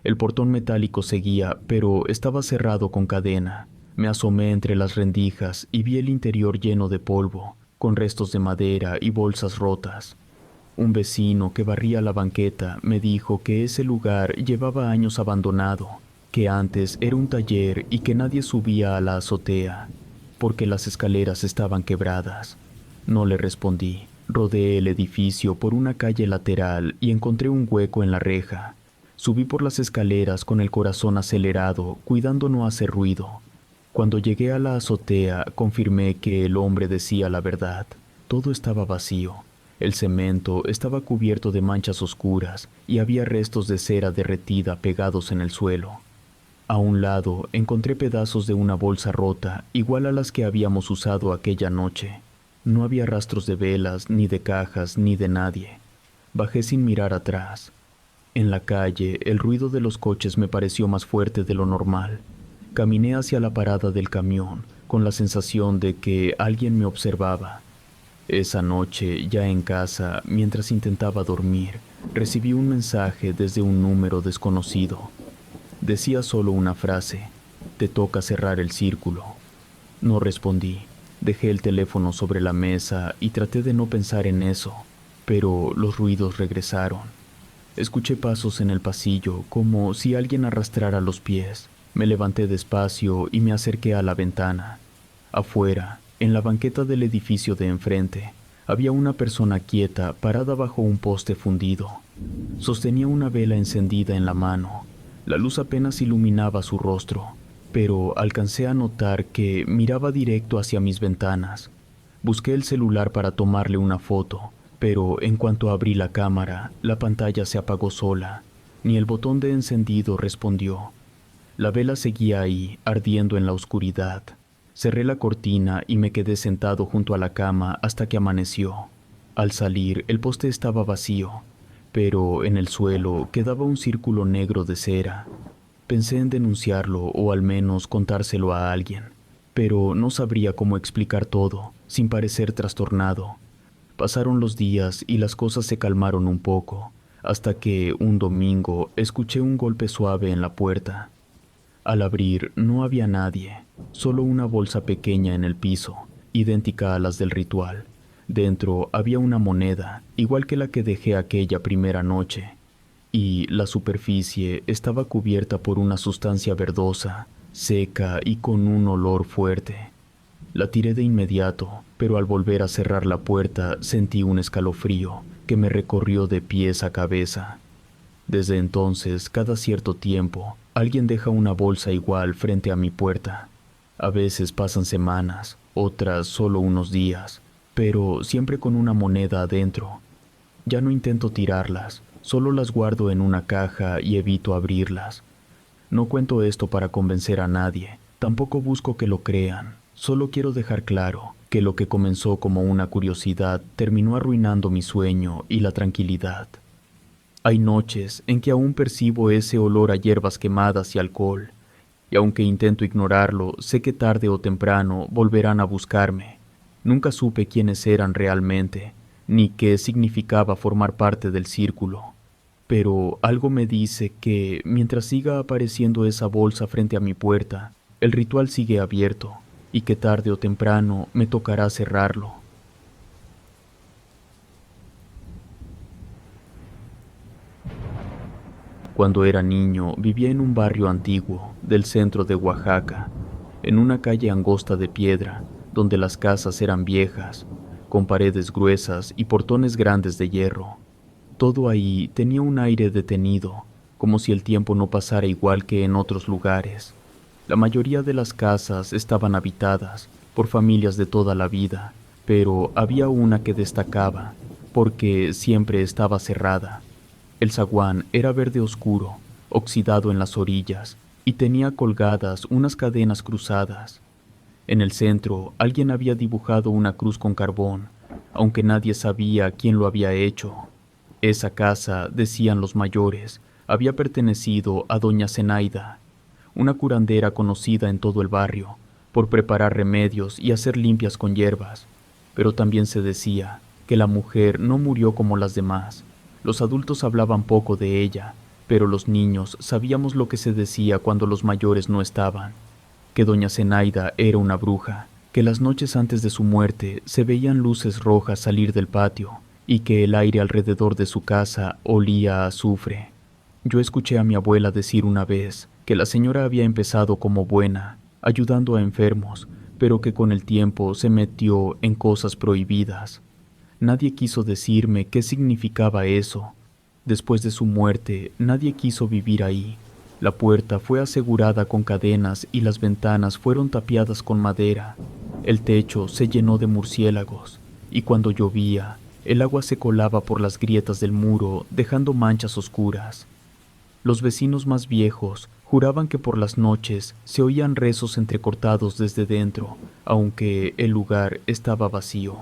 El portón metálico seguía, pero estaba cerrado con cadena. Me asomé entre las rendijas y vi el interior lleno de polvo, con restos de madera y bolsas rotas. Un vecino que barría la banqueta me dijo que ese lugar llevaba años abandonado, que antes era un taller y que nadie subía a la azotea, porque las escaleras estaban quebradas. No le respondí. Rodeé el edificio por una calle lateral y encontré un hueco en la reja. Subí por las escaleras con el corazón acelerado, cuidando no hacer ruido. Cuando llegué a la azotea, confirmé que el hombre decía la verdad. Todo estaba vacío. El cemento estaba cubierto de manchas oscuras y había restos de cera derretida pegados en el suelo. A un lado encontré pedazos de una bolsa rota, igual a las que habíamos usado aquella noche. No había rastros de velas, ni de cajas, ni de nadie. Bajé sin mirar atrás. En la calle, el ruido de los coches me pareció más fuerte de lo normal. Caminé hacia la parada del camión, con la sensación de que alguien me observaba. Esa noche, ya en casa, mientras intentaba dormir, recibí un mensaje desde un número desconocido. Decía solo una frase: te toca cerrar el círculo. No respondí. Dejé el teléfono sobre la mesa y traté de no pensar en eso, pero los ruidos regresaron. Escuché pasos en el pasillo, como si alguien arrastrara los pies. Me levanté despacio y me acerqué a la ventana. Afuera, en la banqueta del edificio de enfrente, había una persona quieta parada bajo un poste fundido. Sostenía una vela encendida en la mano. La luz apenas iluminaba su rostro, pero alcancé a notar que miraba directo hacia mis ventanas. Busqué el celular para tomarle una foto, pero en cuanto abrí la cámara, la pantalla se apagó sola. Ni el botón de encendido respondió. La vela seguía ahí, ardiendo en la oscuridad. Cerré la cortina y me quedé sentado junto a la cama hasta que amaneció. Al salir, el poste estaba vacío, pero en el suelo quedaba un círculo negro de cera. Pensé en denunciarlo o al menos contárselo a alguien, pero no sabría cómo explicar todo, sin parecer trastornado. Pasaron los días y las cosas se calmaron un poco, hasta que un domingo escuché un golpe suave en la puerta. Al abrir no había nadie, solo una bolsa pequeña en el piso, idéntica a las del ritual. Dentro había una moneda, igual que la que dejé aquella primera noche, y la superficie estaba cubierta por una sustancia verdosa, seca y con un olor fuerte. La tiré de inmediato, pero al volver a cerrar la puerta sentí un escalofrío que me recorrió de pies a cabeza. Desde entonces, cada cierto tiempo, alguien deja una bolsa igual frente a mi puerta. A veces pasan semanas, otras solo unos días, pero siempre con una moneda adentro. Ya no intento tirarlas, solo las guardo en una caja y evito abrirlas. No cuento esto para convencer a nadie, tampoco busco que lo crean. Solo quiero dejar claro que lo que comenzó como una curiosidad terminó arruinando mi sueño y la tranquilidad. Hay noches en que aún percibo ese olor a hierbas quemadas y alcohol, y aunque intento ignorarlo, sé que tarde o temprano volverán a buscarme. Nunca supe quiénes eran realmente, ni qué significaba formar parte del círculo. Pero algo me dice que, mientras siga apareciendo esa bolsa frente a mi puerta, el ritual sigue abierto, y que tarde o temprano me tocará cerrarlo. Cuando era niño, vivía en un barrio antiguo del centro de Oaxaca, en una calle angosta de piedra, donde las casas eran viejas, con paredes gruesas y portones grandes de hierro. Todo ahí tenía un aire detenido, como si el tiempo no pasara igual que en otros lugares. La mayoría de las casas estaban habitadas por familias de toda la vida, pero había una que destacaba, porque siempre estaba cerrada. El zaguán era verde oscuro, oxidado en las orillas, y tenía colgadas unas cadenas cruzadas. En el centro, alguien había dibujado una cruz con carbón, aunque nadie sabía quién lo había hecho. Esa casa, decían los mayores, había pertenecido a doña Zenaida, una curandera conocida en todo el barrio, por preparar remedios y hacer limpias con hierbas. Pero también se decía que la mujer no murió como las demás. Los adultos hablaban poco de ella, pero los niños sabíamos lo que se decía cuando los mayores no estaban, que doña Zenaida era una bruja, que las noches antes de su muerte se veían luces rojas salir del patio y que el aire alrededor de su casa olía a azufre. Yo escuché a mi abuela decir una vez que la señora había empezado como buena, ayudando a enfermos, pero que con el tiempo se metió en cosas prohibidas. Nadie quiso decirme qué significaba eso. Después de su muerte, nadie quiso vivir ahí. La puerta fue asegurada con cadenas y las ventanas fueron tapiadas con madera. El techo se llenó de murciélagos, y cuando llovía, el agua se colaba por las grietas del muro, dejando manchas oscuras. Los vecinos más viejos juraban que por las noches se oían rezos entrecortados desde dentro, aunque el lugar estaba vacío.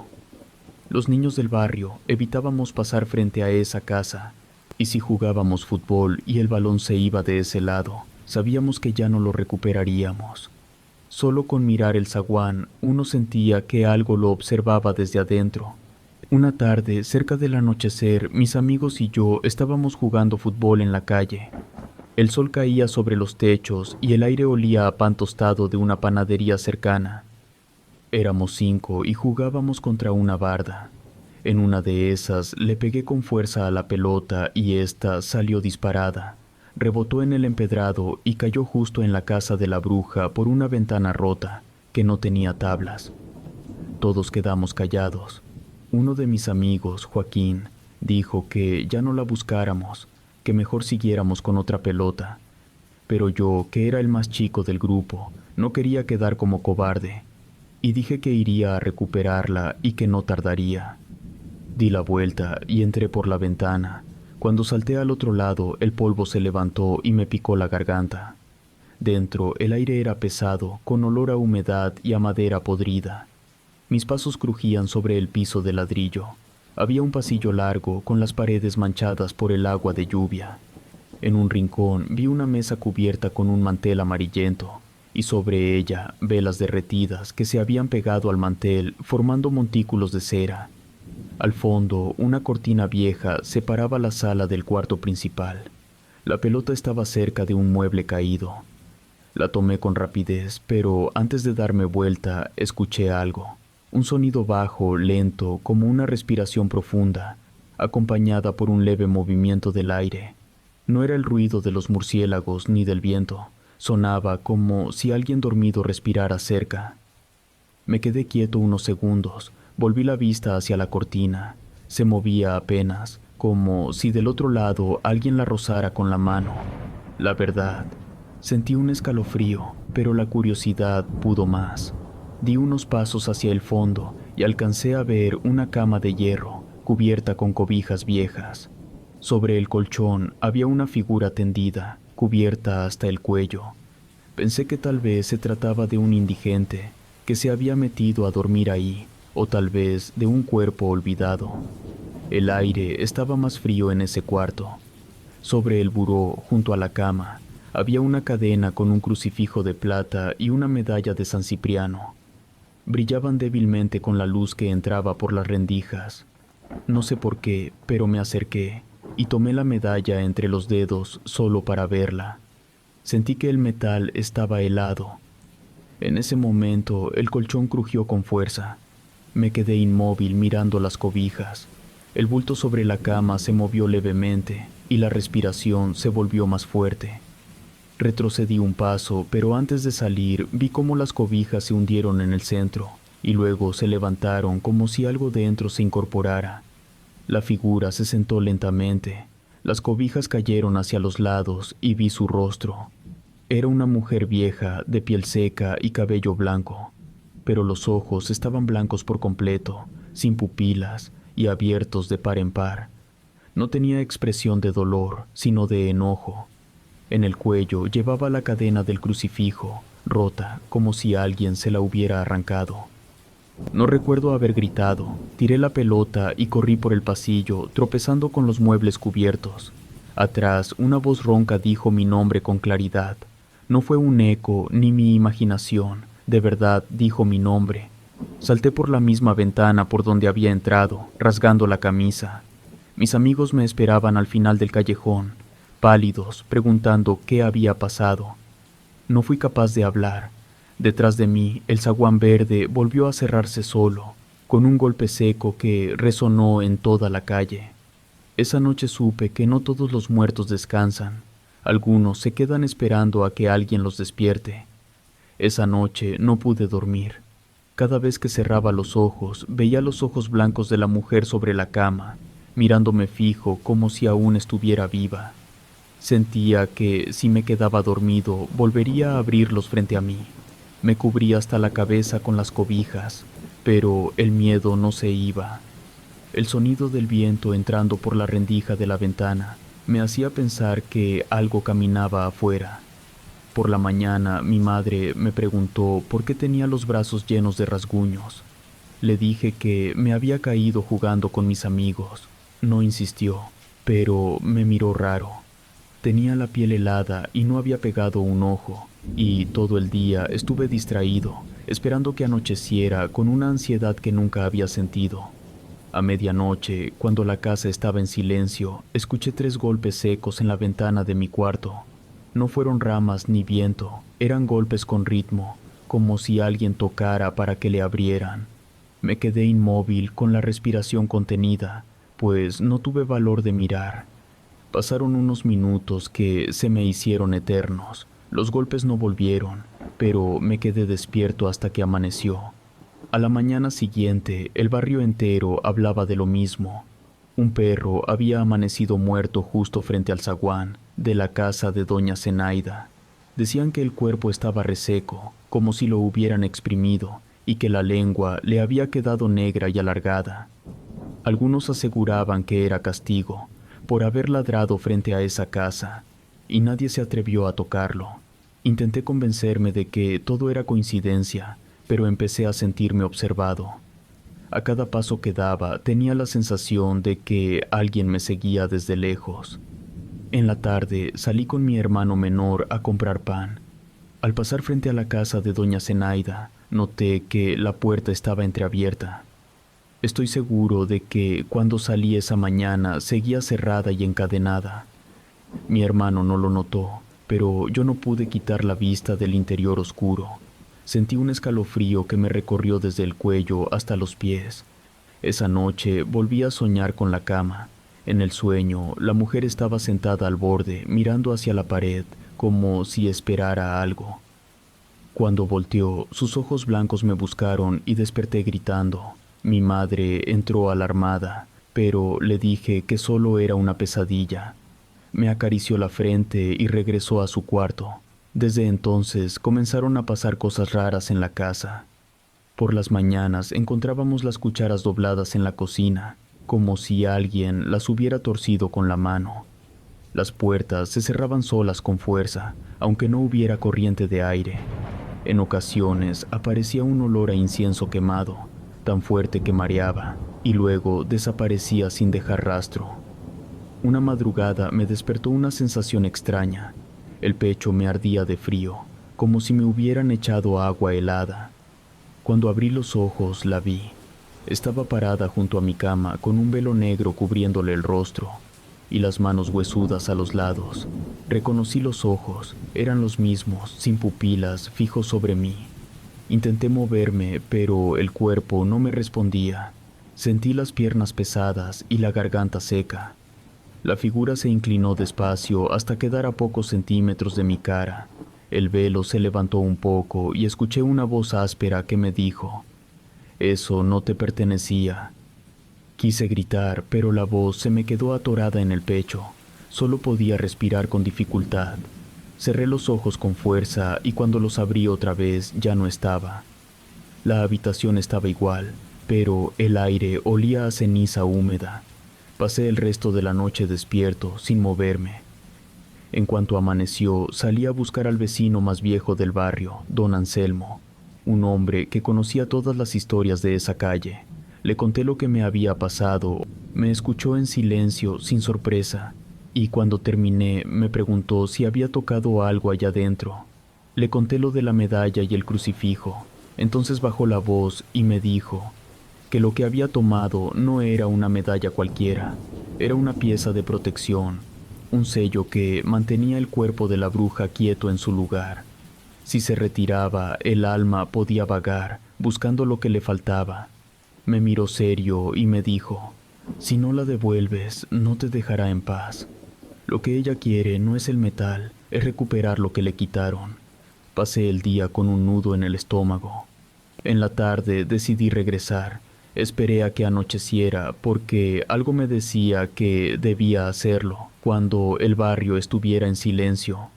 Los niños del barrio evitábamos pasar frente a esa casa, Y si jugábamos fútbol y el balón se iba de ese lado, sabíamos que ya no lo recuperaríamos. Solo con mirar el zaguán, uno sentía que algo lo observaba desde adentro. Una tarde, cerca del anochecer, mis amigos y yo estábamos jugando fútbol en la calle. El sol caía sobre los techos y el aire olía a pan tostado de una panadería cercana. Éramos 5 y jugábamos contra una barda. En una de esas le pegué con fuerza a la pelota y ésta salió disparada. Rebotó en el empedrado y cayó justo en la casa de la bruja por una ventana rota que no tenía tablas. Todos quedamos callados. Uno de mis amigos, Joaquín, dijo que ya no la buscáramos, que mejor siguiéramos con otra pelota. Pero yo, que era el más chico del grupo, no quería quedar como cobarde, y dije que iría a recuperarla y que no tardaría. Di la vuelta y entré por la ventana. Cuando salté al otro lado, el polvo se levantó y me picó la garganta. Dentro, el aire era pesado, con olor a humedad y a madera podrida. Mis pasos crujían sobre el piso de ladrillo. Había un pasillo largo, con las paredes manchadas por el agua de lluvia. En un rincón vi una mesa cubierta con un mantel amarillento, y sobre ella velas derretidas que se habían pegado al mantel formando montículos de cera. Al fondo, una cortina vieja separaba la sala del cuarto principal. La pelota estaba cerca de un mueble caído. La tomé con rapidez, pero antes de darme vuelta, escuché algo. Un sonido bajo, lento, como una respiración profunda, acompañada por un leve movimiento del aire. No era el ruido de los murciélagos ni del viento. Sonaba como si alguien dormido respirara cerca. Me quedé quieto unos segundos. Volví la vista hacia la cortina. Se movía apenas, como si del otro lado alguien la rozara con la mano. La verdad, sentí un escalofrío, pero la curiosidad pudo más. Di unos pasos hacia el fondo y alcancé a ver una cama de hierro, cubierta con cobijas viejas. Sobre el colchón había una figura tendida, cubierta hasta el cuello. Pensé que tal vez se trataba de un indigente que se había metido a dormir ahí, o tal vez de un cuerpo olvidado. El aire estaba más frío en ese cuarto. Sobre el buró, junto a la cama, había una cadena con un crucifijo de plata y una medalla de San Cipriano. Brillaban débilmente con la luz que entraba por las rendijas. No sé por qué, pero me acerqué y tomé la medalla entre los dedos solo para verla. Sentí que el metal estaba helado. En ese momento el colchón crujió con fuerza. Me quedé inmóvil mirando las cobijas. El bulto sobre la cama se movió levemente y la respiración se volvió más fuerte. Retrocedí un paso, pero antes de salir vi cómo las cobijas se hundieron en el centro y luego se levantaron como si algo dentro se incorporara. La figura se sentó lentamente. Las cobijas cayeron hacia los lados y vi su rostro. Era una mujer vieja, de piel seca y cabello blanco, pero los ojos estaban blancos por completo, sin pupilas y abiertos de par en par. No tenía expresión de dolor, sino de enojo. En el cuello llevaba la cadena del crucifijo, rota, como si alguien se la hubiera arrancado. No recuerdo haber gritado. Tiré la pelota y corrí por el pasillo, tropezando con los muebles cubiertos. Atrás, una voz ronca dijo mi nombre con claridad. No fue un eco ni mi imaginación. De verdad dijo mi nombre. Salté por la misma ventana por donde había entrado, rasgando la camisa. Mis amigos me esperaban al final del callejón, pálidos, preguntando qué había pasado. No fui capaz de hablar. Detrás de mí, el zaguán verde volvió a cerrarse solo, con un golpe seco que resonó en toda la calle. Esa noche supe que no todos los muertos descansan. Algunos se quedan esperando a que alguien los despierte. Esa noche no pude dormir. Cada vez que cerraba los ojos, veía los ojos blancos de la mujer sobre la cama, mirándome fijo como si aún estuviera viva. Sentía que, si me quedaba dormido, volvería a abrirlos frente a mí. Me cubrí hasta la cabeza con las cobijas, pero el miedo no se iba. El sonido del viento entrando por la rendija de la ventana me hacía pensar que algo caminaba afuera. Por la mañana, mi madre me preguntó por qué tenía los brazos llenos de rasguños. Le dije que me había caído jugando con mis amigos. No insistió. pero me miró raro. Tenía la piel helada y no había pegado un ojo, y todo el día estuve distraído, esperando que anocheciera con una ansiedad que nunca había sentido. A medianoche, cuando la casa estaba en silencio, escuché 3 golpes secos en la ventana de mi cuarto. No fueron ramas ni viento, eran golpes con ritmo, como si alguien tocara para que le abrieran. Me quedé inmóvil con la respiración contenida, pues no tuve valor de mirar. Pasaron unos minutos que se me hicieron eternos. Los golpes no volvieron, pero me quedé despierto hasta que amaneció. A la mañana siguiente, el barrio entero hablaba de lo mismo. Un perro había amanecido muerto justo frente al zaguán de la casa de doña Zenaida. Decían que el cuerpo estaba reseco, como si lo hubieran exprimido, y que la lengua le había quedado negra y alargada. Algunos aseguraban que era castigo por haber ladrado frente a esa casa, y nadie se atrevió a tocarlo. Intenté convencerme de que todo era coincidencia, pero empecé a sentirme observado. A cada paso que daba tenía la sensación de que alguien me seguía desde lejos. En la tarde salí con mi hermano menor a comprar pan. Al pasar frente a la casa de doña Zenaida, noté que la puerta estaba entreabierta. Estoy seguro de que cuando salí esa mañana seguía cerrada y encadenada. Mi hermano no lo notó, pero yo no pude quitar la vista del interior oscuro. Sentí un escalofrío que me recorrió desde el cuello hasta los pies. Esa noche volví a soñar con la cama. En el sueño, la mujer estaba sentada al borde, mirando hacia la pared, como si esperara algo. Cuando volteó, sus ojos blancos me buscaron y desperté gritando. Mi madre entró alarmada, pero le dije que solo era una pesadilla. Me acarició la frente y regresó a su cuarto. Desde entonces comenzaron a pasar cosas raras en la casa. Por las mañanas encontrábamos las cucharas dobladas en la cocina, como si alguien las hubiera torcido con la mano. Las puertas se cerraban solas con fuerza, aunque no hubiera corriente de aire. En ocasiones aparecía un olor a incienso quemado, tan fuerte que mareaba, y luego desaparecía sin dejar rastro. Una madrugada me despertó una sensación extraña. El pecho me ardía de frío, como si me hubieran echado agua helada. Cuando abrí los ojos, la vi. Estaba parada junto a mi cama con un velo negro cubriéndole el rostro y las manos huesudas a los lados. Reconocí los ojos, eran los mismos, sin pupilas, fijos sobre mí. Intenté moverme, pero el cuerpo no me respondía. Sentí las piernas pesadas y la garganta seca. La figura se inclinó despacio hasta quedar a pocos centímetros de mi cara. El velo se levantó un poco y escuché una voz áspera que me dijo: «Eso no te pertenecía». Quise gritar, pero la voz se me quedó atorada en el pecho. Solo podía respirar con dificultad. Cerré los ojos con fuerza y cuando los abrí otra vez ya no estaba. La habitación estaba igual, pero el aire olía a ceniza húmeda. Pasé el resto de la noche despierto, sin moverme. En cuanto amaneció, salí a buscar al vecino más viejo del barrio, don Anselmo, un hombre que conocía todas las historias de esa calle. Le conté lo que me había pasado. Me escuchó en silencio, sin sorpresa, y cuando terminé me preguntó si había tocado algo allá dentro. Le conté lo de la medalla y el crucifijo. Entonces bajó la voz y me dijo que lo que había tomado no era una medalla cualquiera, era una pieza de protección, un sello que mantenía el cuerpo de la bruja quieto en su lugar. Si se retiraba, el alma podía vagar, buscando lo que le faltaba. Me miró serio y me dijo: «Si no la devuelves, no te dejará en paz. Lo que ella quiere no es el metal, es recuperar lo que le quitaron». Pasé el día con un nudo en el estómago. En la tarde decidí regresar. Esperé a que anocheciera porque algo me decía que debía hacerlo cuando el barrio estuviera en silencio.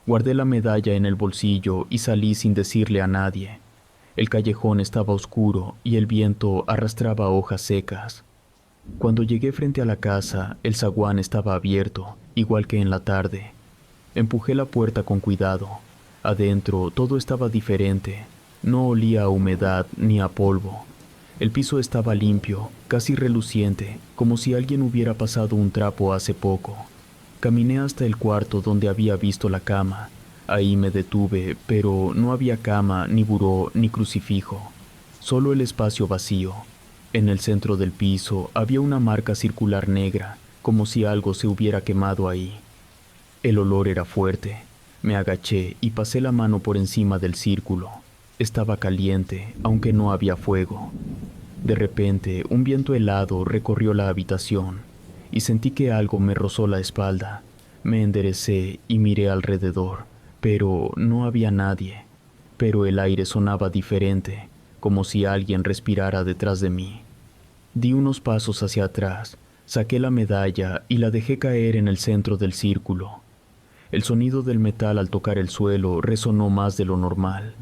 Guardé la medalla en el bolsillo y salí sin decirle a nadie. El callejón estaba oscuro y el viento arrastraba hojas secas. Cuando llegué frente a la casa, el zaguán estaba abierto, igual que en la tarde. Empujé la puerta con cuidado. Adentro todo estaba diferente. No olía a humedad ni a polvo. El piso estaba limpio, casi reluciente, como si alguien hubiera pasado un trapo hace poco. Caminé hasta el cuarto donde había visto la cama. Ahí me detuve, pero no había cama, ni buró, ni crucifijo. Solo el espacio vacío. En el centro del piso había una marca circular negra, como si algo se hubiera quemado ahí. El olor era fuerte. Me agaché y pasé la mano por encima del círculo. Estaba caliente, aunque no había fuego. De repente, un viento helado recorrió la habitación y sentí que algo me rozó la espalda. Me enderecé y miré alrededor, pero no había nadie. Pero el aire sonaba diferente, como si alguien respirara detrás de mí. Di unos pasos hacia atrás, saqué la medalla y la dejé caer en el centro del círculo. El sonido del metal al tocar el suelo resonó más de lo normal.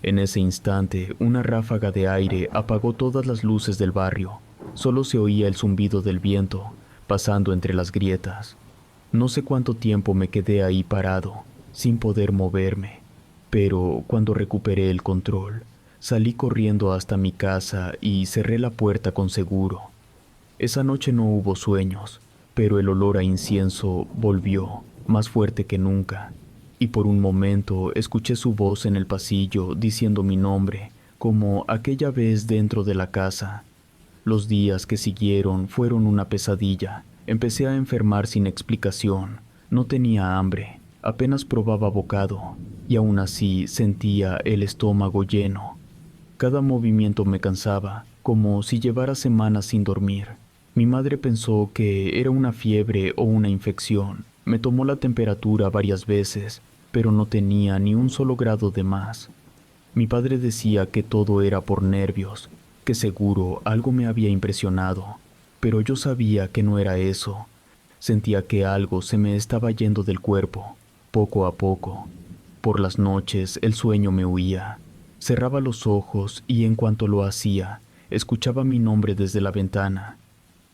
En ese instante, una ráfaga de aire apagó todas las luces del barrio. Solo se oía el zumbido del viento, pasando entre las grietas. No sé cuánto tiempo me quedé ahí parado, sin poder moverme. Pero cuando recuperé el control, salí corriendo hasta mi casa y cerré la puerta con seguro. Esa noche no hubo sueños, pero el olor a incienso volvió, más fuerte que nunca, y por un momento escuché su voz en el pasillo diciendo mi nombre, como aquella vez dentro de la casa. Los días que siguieron fueron una pesadilla. Empecé a enfermar sin explicación. No tenía hambre, apenas probaba bocado, y aún así sentía el estómago lleno. Cada movimiento me cansaba, como si llevara semanas sin dormir. Mi madre pensó que era una fiebre o una infección. Me tomó la temperatura varias veces, pero no tenía ni un solo grado de más. Mi padre decía que todo era por nervios, que seguro algo me había impresionado, pero yo sabía que no era eso. Sentía que algo se me estaba yendo del cuerpo, poco a poco. Por las noches el sueño me huía. Cerraba los ojos y en cuanto lo hacía, escuchaba mi nombre desde la ventana.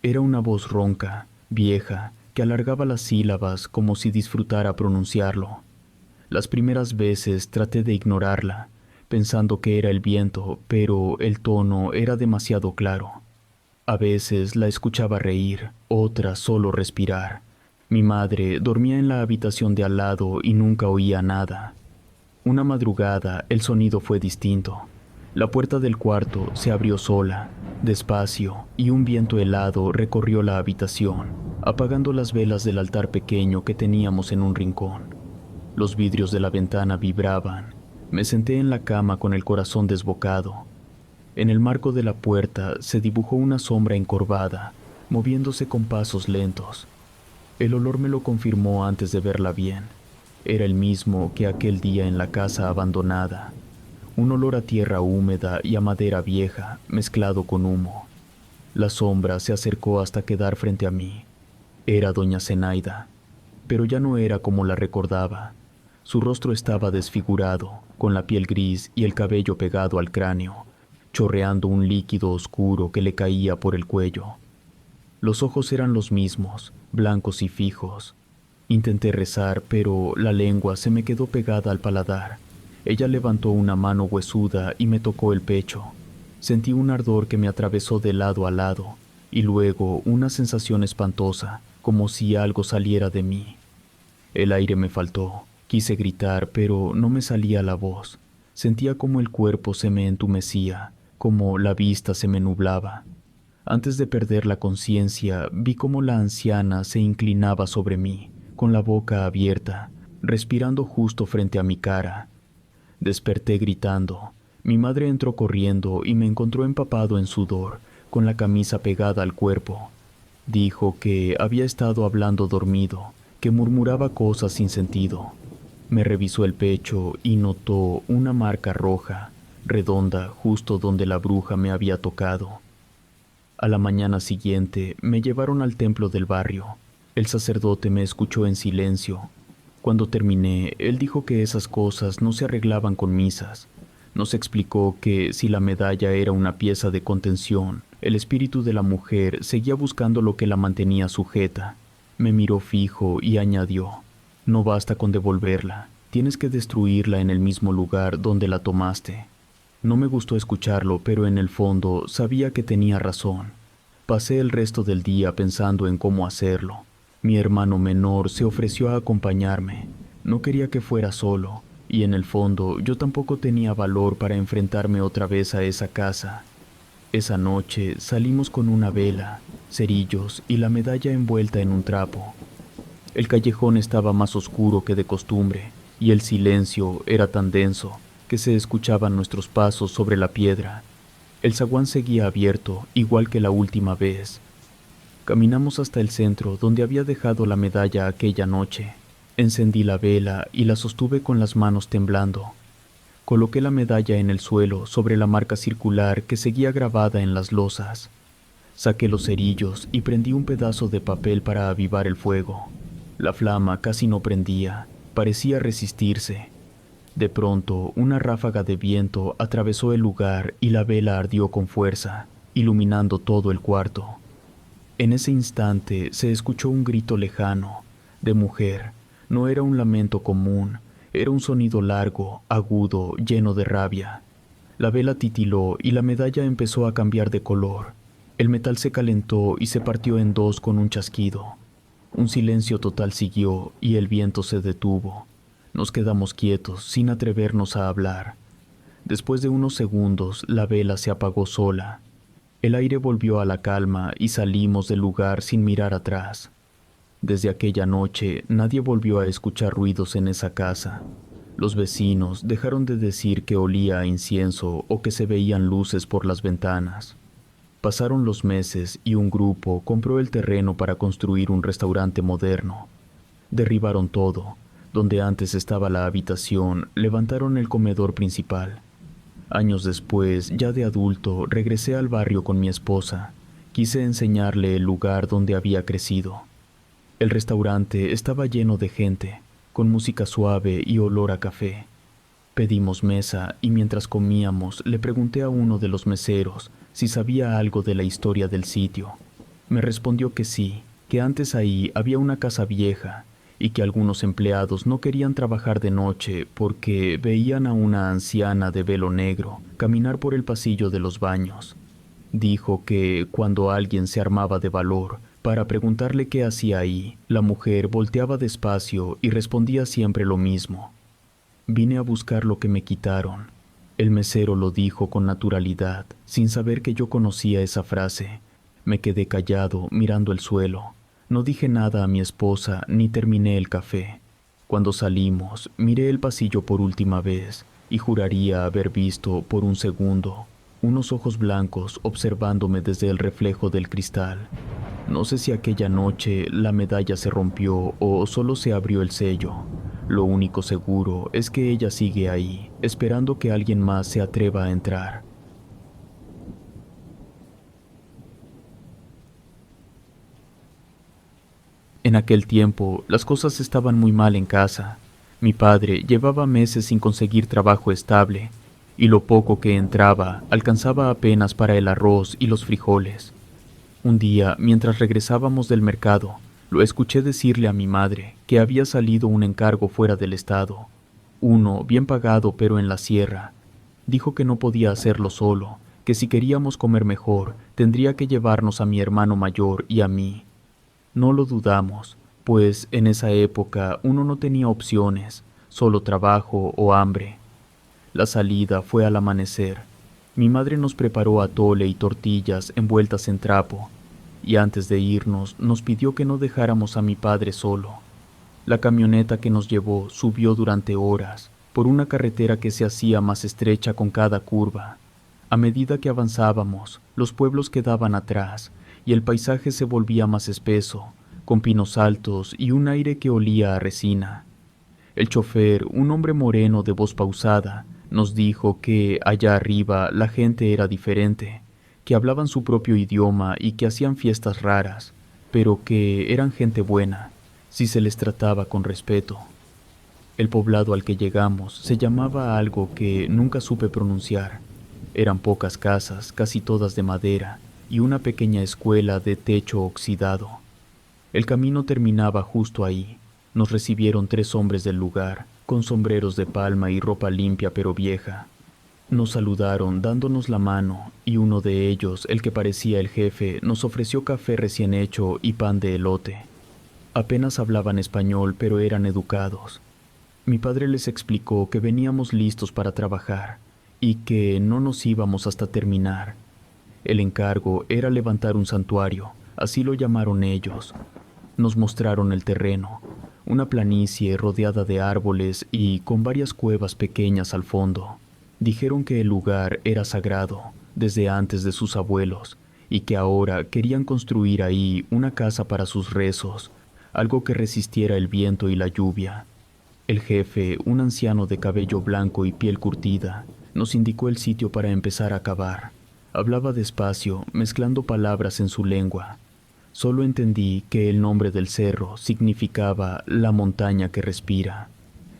Era una voz ronca, vieja, que alargaba las sílabas como si disfrutara pronunciarlo. Las primeras veces traté de ignorarla, pensando que era el viento, pero el tono era demasiado claro. A veces la escuchaba reír, otras solo respirar. Mi madre dormía en la habitación de al lado y nunca oía nada. Una madrugada el sonido fue distinto. La puerta del cuarto se abrió sola, despacio, y un viento helado recorrió la habitación, apagando las velas del altar pequeño que teníamos en un rincón. Los vidrios de la ventana vibraban. Me senté en la cama con el corazón desbocado. En el marco de la puerta se dibujó una sombra encorvada, moviéndose con pasos lentos. El olor me lo confirmó antes de verla bien. Era el mismo que aquel día en la casa abandonada. Un olor a tierra húmeda y a madera vieja, mezclado con humo. La sombra se acercó hasta quedar frente a mí. Era doña Zenaida, pero ya no era como la recordaba. Su rostro estaba desfigurado, con la piel gris y el cabello pegado al cráneo, chorreando un líquido oscuro que le caía por el cuello. Los ojos eran los mismos, blancos y fijos. Intenté rezar, pero la lengua se me quedó pegada al paladar. Ella levantó una mano huesuda y me tocó el pecho. Sentí un ardor que me atravesó de lado a lado, y luego una sensación espantosa, como si algo saliera de mí. El aire me faltó. Quise gritar, pero no me salía la voz. Sentía como el cuerpo se me entumecía, como la vista se me nublaba. Antes de perder la conciencia, vi cómo la anciana se inclinaba sobre mí, con la boca abierta, respirando justo frente a mi cara. Desperté gritando. Mi madre entró corriendo y me encontró empapado en sudor, con la camisa pegada al cuerpo. Dijo que había estado hablando dormido, que murmuraba cosas sin sentido. Me revisó el pecho y notó una marca roja, redonda, justo donde la bruja me había tocado. A la mañana siguiente me llevaron al templo del barrio. El sacerdote me escuchó en silencio. Cuando terminé, él dijo que esas cosas no se arreglaban con misas. Nos explicó que si la medalla era una pieza de contención, el espíritu de la mujer seguía buscando lo que la mantenía sujeta. Me miró fijo y añadió: no basta con devolverla, tienes que destruirla en el mismo lugar donde la tomaste. No me gustó escucharlo, pero en el fondo sabía que tenía razón. Pasé el resto del día pensando en cómo hacerlo. Mi hermano menor se ofreció a acompañarme. No quería que fuera solo, y en el fondo yo tampoco tenía valor para enfrentarme otra vez a esa casa. Esa noche salimos con una vela, cerillos y la medalla envuelta en un trapo. El callejón estaba más oscuro que de costumbre, y el silencio era tan denso que se escuchaban nuestros pasos sobre la piedra. El zaguán seguía abierto, igual que la última vez. Caminamos hasta el centro, donde había dejado la medalla aquella noche. Encendí la vela y la sostuve con las manos temblando. Coloqué la medalla en el suelo sobre la marca circular que seguía grabada en las losas. Saqué los cerillos y prendí un pedazo de papel para avivar el fuego. La flama casi no prendía, parecía resistirse. De pronto, una ráfaga de viento atravesó el lugar y la vela ardió con fuerza, iluminando todo el cuarto. En ese instante se escuchó un grito lejano, de mujer. No era un lamento común, era un sonido largo, agudo, lleno de rabia. La vela titiló y la medalla empezó a cambiar de color. El metal se calentó y se partió en dos con un chasquido. Un silencio total siguió y el viento se detuvo. Nos quedamos quietos, sin atrevernos a hablar. Después de unos segundos, la vela se apagó sola. El aire volvió a la calma y salimos del lugar sin mirar atrás. Desde aquella noche, nadie volvió a escuchar ruidos en esa casa. Los vecinos dejaron de decir que olía a incienso o que se veían luces por las ventanas. Pasaron los meses y un grupo compró el terreno para construir un restaurante moderno. Derribaron todo. Donde antes estaba la habitación, levantaron el comedor principal. Años después, ya de adulto, regresé al barrio con mi esposa. Quise enseñarle el lugar donde había crecido. El restaurante estaba lleno de gente, con música suave y olor a café. Pedimos mesa y mientras comíamos le pregunté a uno de los meseros si sabía algo de la historia del sitio. Me respondió que sí, que antes ahí había una casa vieja y que algunos empleados no querían trabajar de noche porque veían a una anciana de velo negro caminar por el pasillo de los baños. Dijo que cuando alguien se armaba de valor para preguntarle qué hacía ahí, la mujer volteaba despacio y respondía siempre lo mismo: «Vine a buscar lo que me quitaron». El mesero lo dijo con naturalidad, sin saber que yo conocía esa frase. Me quedé callado, mirando el suelo. No dije nada a mi esposa ni terminé el café. Cuando salimos, miré el pasillo por última vez y juraría haber visto, por un segundo, unos ojos blancos observándome desde el reflejo del cristal. No sé si aquella noche la medalla se rompió o solo se abrió el sello. Lo único seguro es que ella sigue ahí, esperando que alguien más se atreva a entrar. En aquel tiempo, las cosas estaban muy mal en casa. Mi padre llevaba meses sin conseguir trabajo estable, y lo poco que entraba alcanzaba apenas para el arroz y los frijoles. Un día, mientras regresábamos del mercado, lo escuché decirle a mi madre que había salido un encargo fuera del estado, uno bien pagado pero en la sierra. Dijo que no podía hacerlo solo, que si queríamos comer mejor, tendría que llevarnos a mi hermano mayor y a mí. No lo dudamos, pues en esa época uno no tenía opciones, solo trabajo o hambre. La salida fue al amanecer. Mi madre nos preparó atole y tortillas envueltas en trapo, y antes de irnos nos pidió que no dejáramos a mi padre solo. La camioneta que nos llevó subió durante horas, por una carretera que se hacía más estrecha con cada curva. A medida que avanzábamos, los pueblos quedaban atrás, y el paisaje se volvía más espeso, con pinos altos y un aire que olía a resina. El chofer, un hombre moreno de voz pausada, nos dijo que allá arriba la gente era diferente, que hablaban su propio idioma y que hacían fiestas raras, pero que eran gente buena, si se les trataba con respeto. El poblado al que llegamos se llamaba algo que nunca supe pronunciar. Eran pocas casas, casi todas de madera, y una pequeña escuela de techo oxidado. El camino terminaba justo ahí. Nos recibieron 3 hombres del lugar, con sombreros de palma y ropa limpia pero vieja. Nos saludaron dándonos la mano y uno de ellos, el que parecía el jefe, nos ofreció café recién hecho y pan de elote. Apenas hablaban español, pero eran educados. Mi padre les explicó que veníamos listos para trabajar y que no nos íbamos hasta terminar. El encargo era levantar un santuario, así lo llamaron ellos. Nos mostraron el terreno, una planicie rodeada de árboles y con varias cuevas pequeñas al fondo. Dijeron que el lugar era sagrado desde antes de sus abuelos y que ahora querían construir ahí una casa para sus rezos, algo que resistiera el viento y la lluvia. El jefe, un anciano de cabello blanco y piel curtida, nos indicó el sitio para empezar a cavar. Hablaba despacio, mezclando palabras en su lengua. Solo entendí que el nombre del cerro significaba la montaña que respira.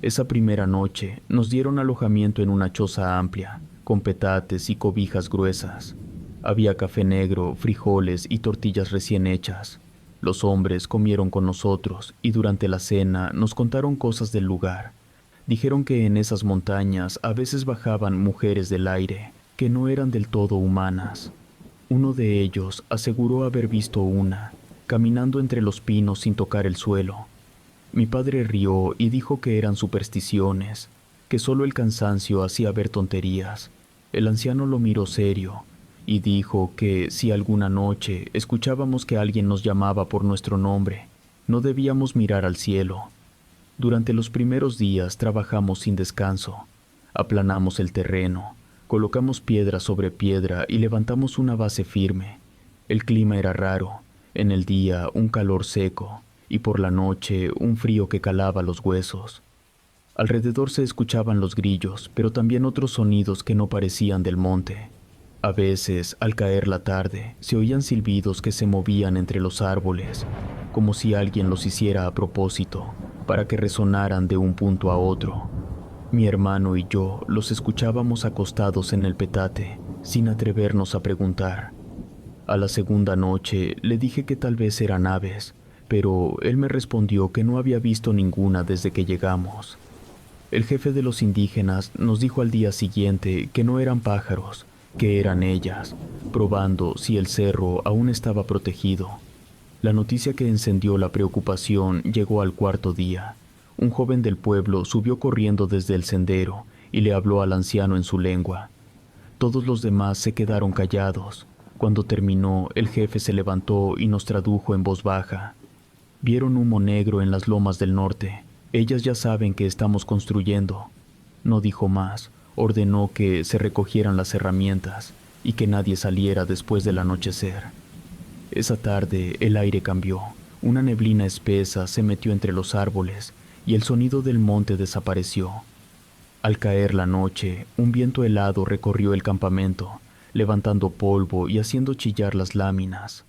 Esa primera noche nos dieron alojamiento en una choza amplia, con petates y cobijas gruesas. Había café negro, frijoles y tortillas recién hechas. Los hombres comieron con nosotros y durante la cena nos contaron cosas del lugar. Dijeron que en esas montañas a veces bajaban mujeres del aire, que no eran del todo humanas. Uno de ellos aseguró haber visto una, caminando entre los pinos sin tocar el suelo. Mi padre rió y dijo que eran supersticiones, que solo el cansancio hacía ver tonterías. El anciano lo miró serio y dijo que si alguna noche escuchábamos que alguien nos llamaba por nuestro nombre, no debíamos mirar al cielo. Durante los primeros días trabajamos sin descanso. Aplanamos el terreno, colocamos piedra sobre piedra y levantamos una base firme. El clima era raro, en el día un calor seco y por la noche un frío que calaba los huesos. Alrededor se escuchaban los grillos, pero también otros sonidos que no parecían del monte. A veces, al caer la tarde, se oían silbidos que se movían entre los árboles, como si alguien los hiciera a propósito, para que resonaran de un punto a otro. Mi hermano y yo los escuchábamos acostados en el petate, sin atrevernos a preguntar. A la segunda noche le dije que tal vez eran aves, pero él me respondió que no había visto ninguna desde que llegamos. El jefe de los indígenas nos dijo al día siguiente que no eran pájaros, que eran ellas, probando si el cerro aún estaba protegido. La noticia que encendió la preocupación llegó al cuarto día. Un joven del pueblo subió corriendo desde el sendero y le habló al anciano en su lengua. Todos los demás se quedaron callados. Cuando terminó, el jefe se levantó y nos tradujo en voz baja. Vieron humo negro en las lomas del norte. Ellas ya saben que estamos construyendo. No dijo más. Ordenó que se recogieran las herramientas y que nadie saliera después del anochecer. Esa tarde el aire cambió. Una neblina espesa se metió entre los árboles y el sonido del monte desapareció. Al caer la noche, un viento helado recorrió el campamento, levantando polvo y haciendo chillar las láminas.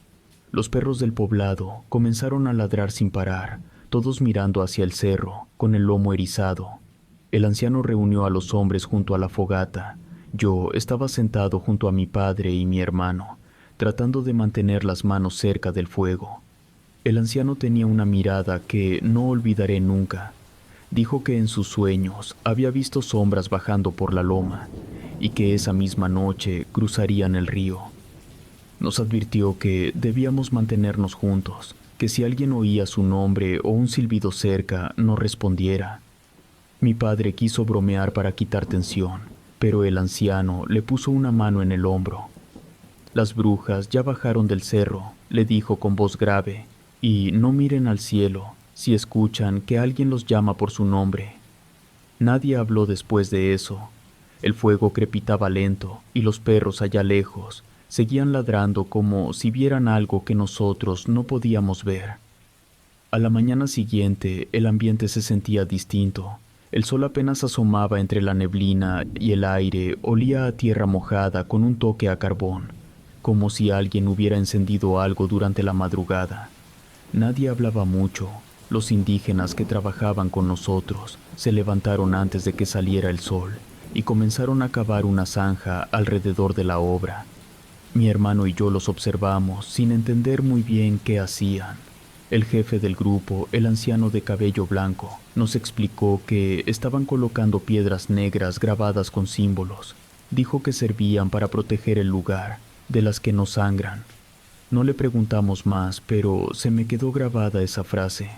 Los perros del poblado comenzaron a ladrar sin parar, todos mirando hacia el cerro, con el lomo erizado. El anciano reunió a los hombres junto a la fogata. Yo estaba sentado junto a mi padre y mi hermano, tratando de mantener las manos cerca del fuego. El anciano tenía una mirada que no olvidaré nunca. Dijo que en sus sueños había visto sombras bajando por la loma y que esa misma noche cruzarían el río. Nos advirtió que debíamos mantenernos juntos, que si alguien oía su nombre o un silbido cerca, no respondiera. Mi padre quiso bromear para quitar tensión, pero el anciano le puso una mano en el hombro. Las brujas ya bajaron del cerro, le dijo con voz grave, y no miren al cielo si escuchan que alguien los llama por su nombre. Nadie habló después de eso. El fuego crepitaba lento y los perros allá lejos seguían ladrando como si vieran algo que nosotros no podíamos ver. A la mañana siguiente el ambiente se sentía distinto. El sol apenas asomaba entre la neblina y el aire olía a tierra mojada con un toque a carbón, como si alguien hubiera encendido algo durante la madrugada. Nadie hablaba mucho. Los indígenas que trabajaban con nosotros se levantaron antes de que saliera el sol y comenzaron a cavar una zanja alrededor de la obra. Mi hermano y yo los observamos sin entender muy bien qué hacían. El jefe del grupo, el anciano de cabello blanco, nos explicó que estaban colocando piedras negras grabadas con símbolos. Dijo que servían para proteger el lugar de las que no sangran. No le preguntamos más, pero se me quedó grabada esa frase.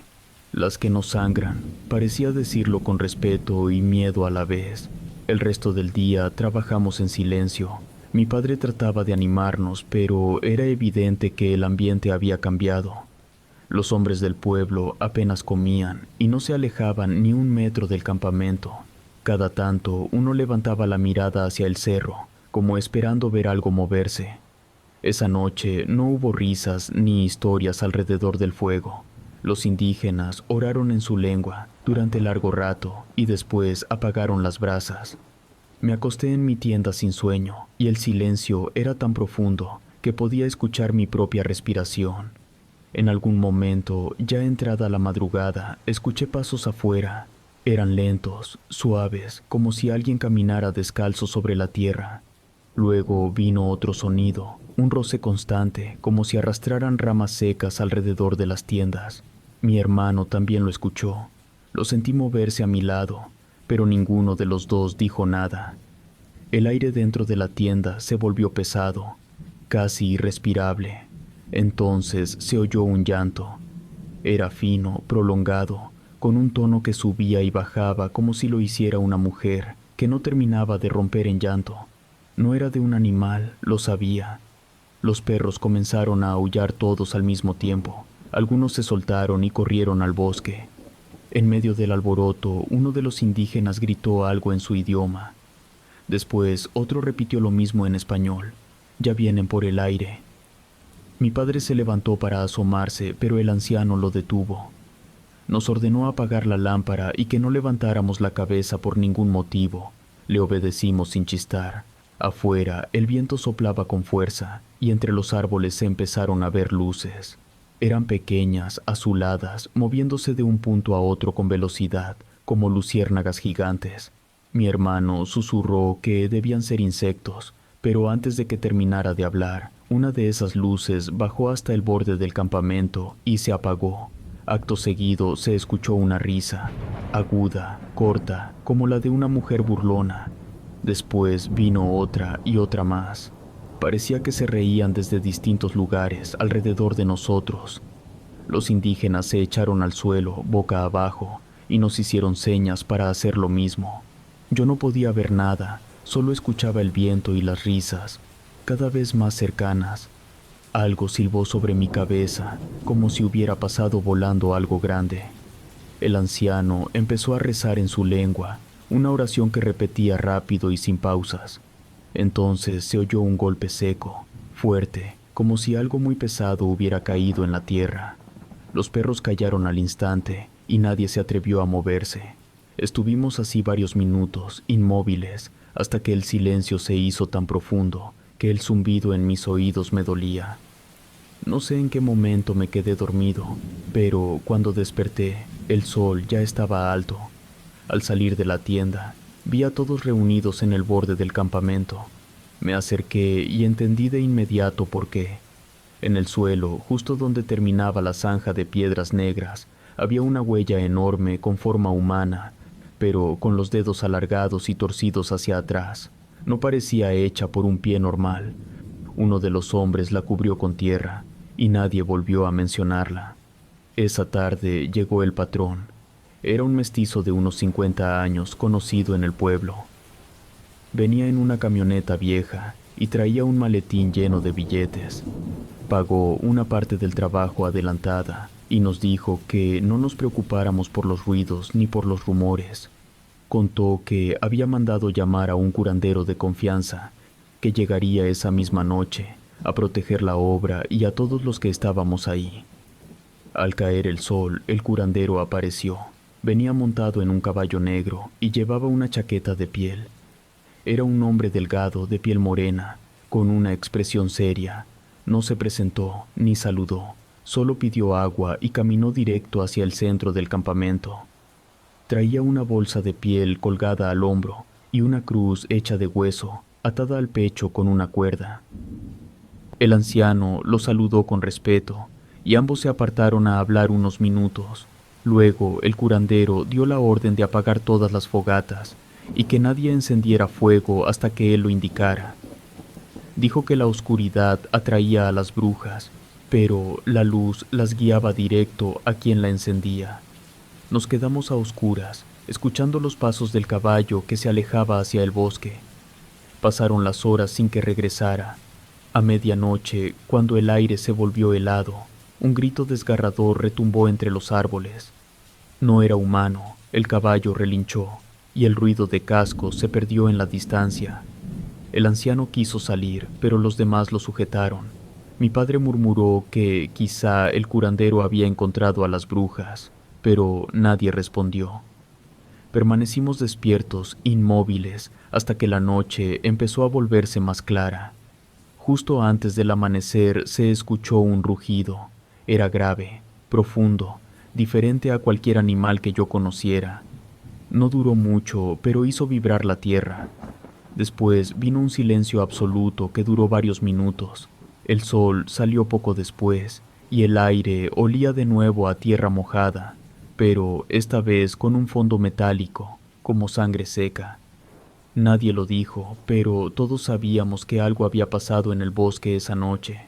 Las que no sangran. Parecía decirlo con respeto y miedo a la vez. El resto del día trabajamos en silencio. Mi padre trataba de animarnos, pero era evidente que el ambiente había cambiado. Los hombres del pueblo apenas comían y no se alejaban ni un metro del campamento. Cada tanto uno levantaba la mirada hacia el cerro, como esperando ver algo moverse. Esa noche no hubo risas ni historias alrededor del fuego. Los indígenas oraron en su lengua durante largo rato y después apagaron las brasas. Me acosté en mi tienda sin sueño y el silencio era tan profundo que podía escuchar mi propia respiración. En algún momento, ya entrada la madrugada, escuché pasos afuera. Eran lentos, suaves, como si alguien caminara descalzo sobre la tierra. Luego vino otro sonido, un roce constante, como si arrastraran ramas secas alrededor de las tiendas. Mi hermano también lo escuchó. Lo sentí moverse a mi lado, pero ninguno de los dos dijo nada. El aire dentro de la tienda se volvió pesado, casi irrespirable. Entonces se oyó un llanto. Era fino, prolongado, con un tono que subía y bajaba como si lo hiciera una mujer que no terminaba de romper en llanto. No era de un animal, lo sabía. Los perros comenzaron a aullar todos al mismo tiempo. Algunos se soltaron y corrieron al bosque. En medio del alboroto, uno de los indígenas gritó algo en su idioma. Después, otro repitió lo mismo en español. Ya vienen por el aire. Mi padre se levantó para asomarse, pero el anciano lo detuvo. Nos ordenó apagar la lámpara y que no levantáramos la cabeza por ningún motivo. Le obedecimos sin chistar. Afuera, el viento soplaba con fuerza y entre los árboles se empezaron a ver luces. Eran pequeñas, azuladas, moviéndose de un punto a otro con velocidad, como luciérnagas gigantes. Mi hermano susurró que debían ser insectos, pero antes de que terminara de hablar, una de esas luces bajó hasta el borde del campamento y se apagó. Acto seguido se escuchó una risa, aguda, corta, como la de una mujer burlona. Después vino otra y otra más. Parecía que se reían desde distintos lugares alrededor de nosotros. Los indígenas se echaron al suelo, boca abajo, y nos hicieron señas para hacer lo mismo. Yo no podía ver nada, solo escuchaba el viento y las risas, cada vez más cercanas. Algo silbó sobre mi cabeza, como si hubiera pasado volando algo grande. El anciano empezó a rezar en su lengua, una oración que repetía rápido y sin pausas. Entonces se oyó un golpe seco, fuerte, como si algo muy pesado hubiera caído en la tierra. Los perros callaron al instante y nadie se atrevió a moverse. Estuvimos así varios minutos, inmóviles, hasta que el silencio se hizo tan profundo que el zumbido en mis oídos me dolía. No sé en qué momento me quedé dormido, pero cuando desperté, el sol ya estaba alto. Al salir de la tienda, vi a todos reunidos en el borde del campamento. Me acerqué y entendí de inmediato por qué. En el suelo, justo donde terminaba la zanja de piedras negras, había una huella enorme con forma humana, pero con los dedos alargados y torcidos hacia atrás. No parecía hecha por un pie normal. Uno de los hombres la cubrió con tierra y nadie volvió a mencionarla. Esa tarde llegó el patrón. Era un mestizo de unos 50 años, conocido en el pueblo. Venía en una camioneta vieja y traía un maletín lleno de billetes. Pagó una parte del trabajo adelantada y nos dijo que no nos preocupáramos por los ruidos ni por los rumores. Contó que había mandado llamar a un curandero de confianza, que llegaría esa misma noche a proteger la obra y a todos los que estábamos ahí. Al caer el sol, el curandero apareció. Venía montado en un caballo negro y llevaba una chaqueta de piel. Era un hombre delgado, de piel morena, con una expresión seria. No se presentó ni saludó, solo pidió agua y caminó directo hacia el centro del campamento. Traía una bolsa de piel colgada al hombro y una cruz hecha de hueso, atada al pecho con una cuerda. El anciano lo saludó con respeto y ambos se apartaron a hablar unos minutos. Luego el curandero dio la orden de apagar todas las fogatas y que nadie encendiera fuego hasta que él lo indicara. Dijo que la oscuridad atraía a las brujas, pero la luz las guiaba directo a quien la encendía. Nos quedamos a oscuras, escuchando los pasos del caballo que se alejaba hacia el bosque. Pasaron las horas sin que regresara. A medianoche, cuando el aire se volvió helado, un grito desgarrador retumbó entre los árboles. No era humano, el caballo relinchó, y el ruido de cascos se perdió en la distancia. El anciano quiso salir, pero los demás lo sujetaron. Mi padre murmuró que quizá el curandero había encontrado a las brujas, pero nadie respondió. Permanecimos despiertos, inmóviles, hasta que la noche empezó a volverse más clara. Justo antes del amanecer se escuchó un rugido. Era grave, profundo, diferente a cualquier animal que yo conociera. No duró mucho, pero hizo vibrar la tierra. Después vino un silencio absoluto que duró varios minutos. El sol salió poco después, y el aire olía de nuevo a tierra mojada, pero esta vez con un fondo metálico, como sangre seca. Nadie lo dijo, pero todos sabíamos que algo había pasado en el bosque esa noche.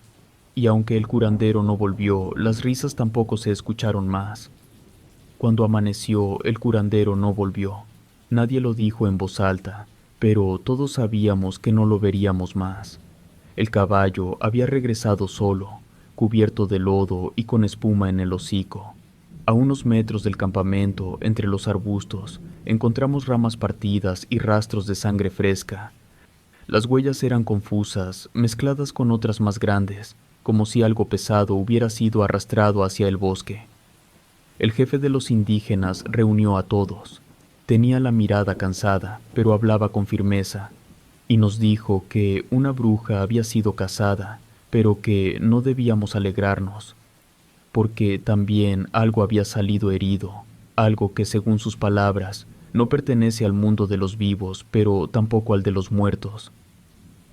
Y aunque el curandero no volvió, las risas tampoco se escucharon más. Cuando amaneció, el curandero no volvió. Nadie lo dijo en voz alta, pero todos sabíamos que no lo veríamos más. El caballo había regresado solo, cubierto de lodo y con espuma en el hocico. A unos metros del campamento, entre los arbustos, encontramos ramas partidas y rastros de sangre fresca. Las huellas eran confusas, mezcladas con otras más grandes, como si algo pesado hubiera sido arrastrado hacia el bosque. El jefe de los indígenas reunió a todos. Tenía la mirada cansada, pero hablaba con firmeza, y nos dijo que una bruja había sido cazada, pero que no debíamos alegrarnos, porque también algo había salido herido, algo que, según sus palabras, no pertenece al mundo de los vivos, pero tampoco al de los muertos.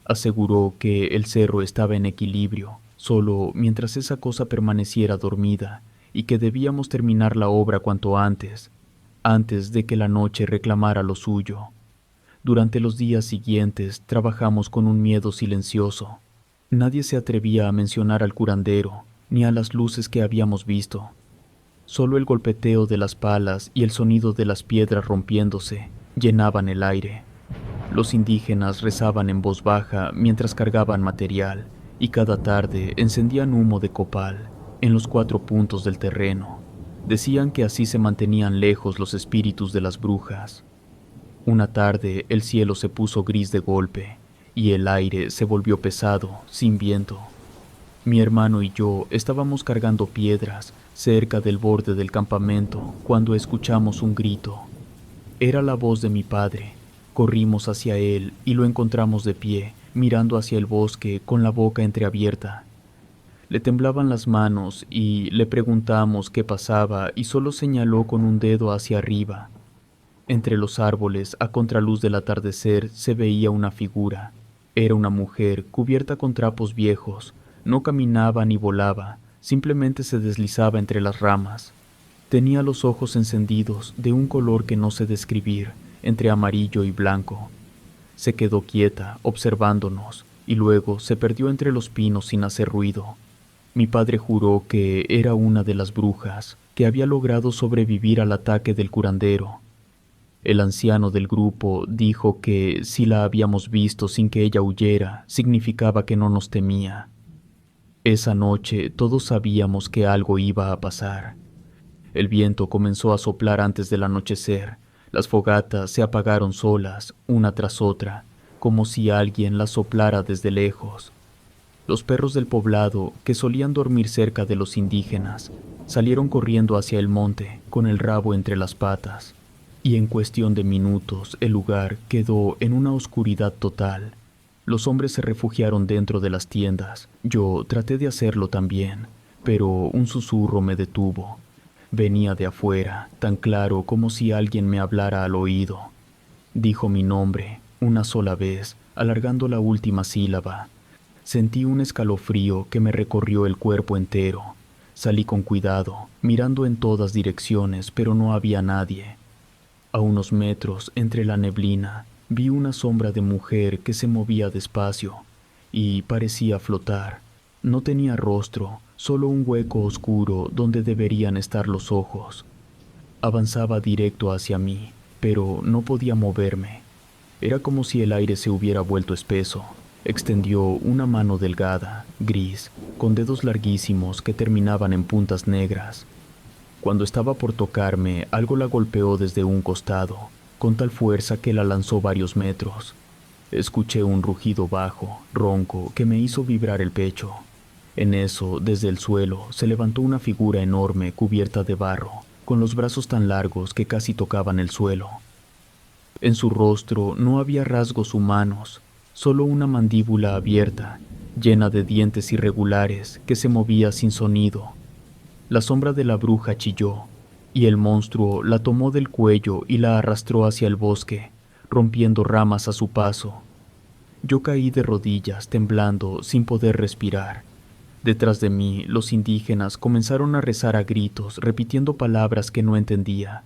Aseguró que el cerro estaba en equilibrio, solo mientras esa cosa permaneciera dormida, y que debíamos terminar la obra cuanto antes de que la noche reclamara lo suyo. Durante los días siguientes trabajamos con un miedo silencioso. Nadie se atrevía a mencionar al curandero, ni a las luces que habíamos visto. Solo el golpeteo de las palas y el sonido de las piedras rompiéndose llenaban el aire. Los indígenas rezaban en voz baja mientras cargaban material, y cada tarde encendían humo de copal en los 4 puntos del terreno. Decían que así se mantenían lejos los espíritus de las brujas. Una tarde el cielo se puso gris de golpe, y el aire se volvió pesado, sin viento. Mi hermano y yo estábamos cargando piedras cerca del borde del campamento cuando escuchamos un grito. Era la voz de mi padre. Corrimos hacia él y lo encontramos de pie, mirando hacia el bosque con la boca entreabierta. Le temblaban las manos y le preguntamos qué pasaba y solo señaló con un dedo hacia arriba. Entre los árboles, a contraluz del atardecer, se veía una figura. Era una mujer cubierta con trapos viejos. No caminaba ni volaba, simplemente se deslizaba entre las ramas. Tenía los ojos encendidos de un color que no sé describir, entre amarillo y blanco. Se quedó quieta, observándonos, y luego se perdió entre los pinos sin hacer ruido. Mi padre juró que era una de las brujas, que había logrado sobrevivir al ataque del curandero. El anciano del grupo dijo que si la habíamos visto sin que ella huyera, significaba que no nos temía. Esa noche todos sabíamos que algo iba a pasar. El viento comenzó a soplar antes del anochecer. Las fogatas se apagaron solas, una tras otra, como si alguien las soplara desde lejos. Los perros del poblado, que solían dormir cerca de los indígenas, salieron corriendo hacia el monte, con el rabo entre las patas. Y en cuestión de minutos el lugar quedó en una oscuridad total. Los hombres se refugiaron dentro de las tiendas. Yo traté de hacerlo también, pero un susurro me detuvo. Venía de afuera, tan claro como si alguien me hablara al oído. Dijo mi nombre, una sola vez, alargando la última sílaba. Sentí un escalofrío que me recorrió el cuerpo entero. Salí con cuidado, mirando en todas direcciones, pero no había nadie. A unos metros, entre la neblina, vi una sombra de mujer que se movía despacio y parecía flotar. No tenía rostro, solo un hueco oscuro donde deberían estar los ojos. Avanzaba directo hacia mí, pero no podía moverme. Era como si el aire se hubiera vuelto espeso. Extendió una mano delgada, gris, con dedos larguísimos que terminaban en puntas negras. Cuando estaba por tocarme, algo la golpeó desde un costado, con tal fuerza que la lanzó varios metros. Escuché un rugido bajo, ronco, que me hizo vibrar el pecho. En eso, desde el suelo, se levantó una figura enorme cubierta de barro, con los brazos tan largos que casi tocaban el suelo. En su rostro no había rasgos humanos, solo una mandíbula abierta, llena de dientes irregulares, que se movía sin sonido. La sombra de la bruja chilló, y el monstruo la tomó del cuello y la arrastró hacia el bosque, rompiendo ramas a su paso. Yo caí de rodillas, temblando, sin poder respirar. Detrás de mí, los indígenas comenzaron a rezar a gritos, repitiendo palabras que no entendía.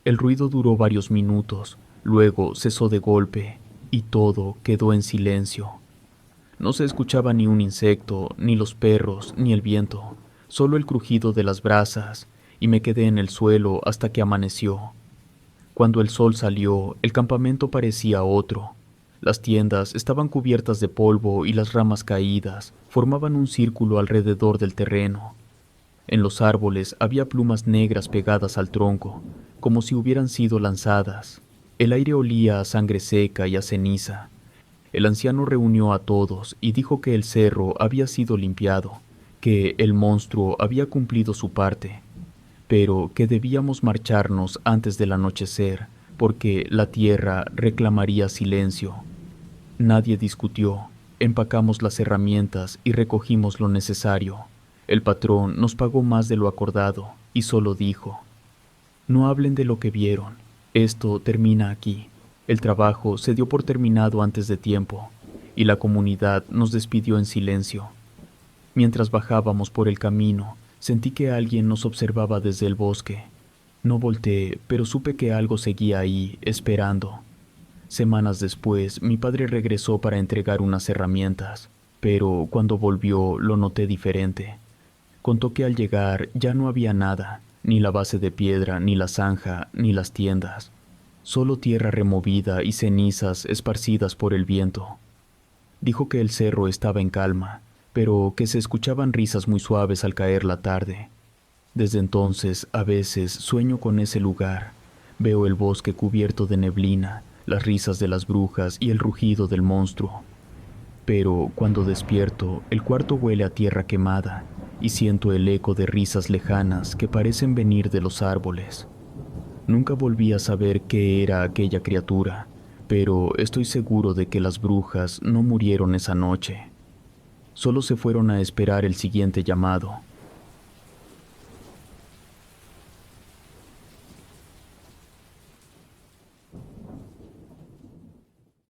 El ruido duró varios minutos, luego cesó de golpe, y todo quedó en silencio. No se escuchaba ni un insecto, ni los perros, ni el viento, solo el crujido de las brasas, y me quedé en el suelo hasta que amaneció. Cuando el sol salió, el campamento parecía otro. Las tiendas estaban cubiertas de polvo y las ramas caídas formaban un círculo alrededor del terreno. En los árboles había plumas negras pegadas al tronco, como si hubieran sido lanzadas. El aire olía a sangre seca y a ceniza. El anciano reunió a todos y dijo que el cerro había sido limpiado, que el monstruo había cumplido su parte, pero que debíamos marcharnos antes del anochecer, porque la tierra reclamaría silencio. Nadie discutió. Empacamos las herramientas y recogimos lo necesario. El patrón nos pagó más de lo acordado y solo dijo: «No hablen de lo que vieron. Esto termina aquí». El trabajo se dio por terminado antes de tiempo, y la comunidad nos despidió en silencio. Mientras bajábamos por el camino, sentí que alguien nos observaba desde el bosque. No volteé, pero supe que algo seguía ahí, esperando. Semanas después, mi padre regresó para entregar unas herramientas, pero cuando volvió lo noté diferente. Contó que al llegar ya no había nada, ni la base de piedra, ni la zanja, ni las tiendas. Solo tierra removida y cenizas esparcidas por el viento. Dijo que el cerro estaba en calma, pero que se escuchaban risas muy suaves al caer la tarde. Desde entonces, a veces, sueño con ese lugar. Veo el bosque cubierto de neblina, las risas de las brujas y el rugido del monstruo. Pero cuando despierto, el cuarto huele a tierra quemada y siento el eco de risas lejanas que parecen venir de los árboles. Nunca volví a saber qué era aquella criatura, pero estoy seguro de que las brujas no murieron esa noche. Solo se fueron a esperar el siguiente llamado.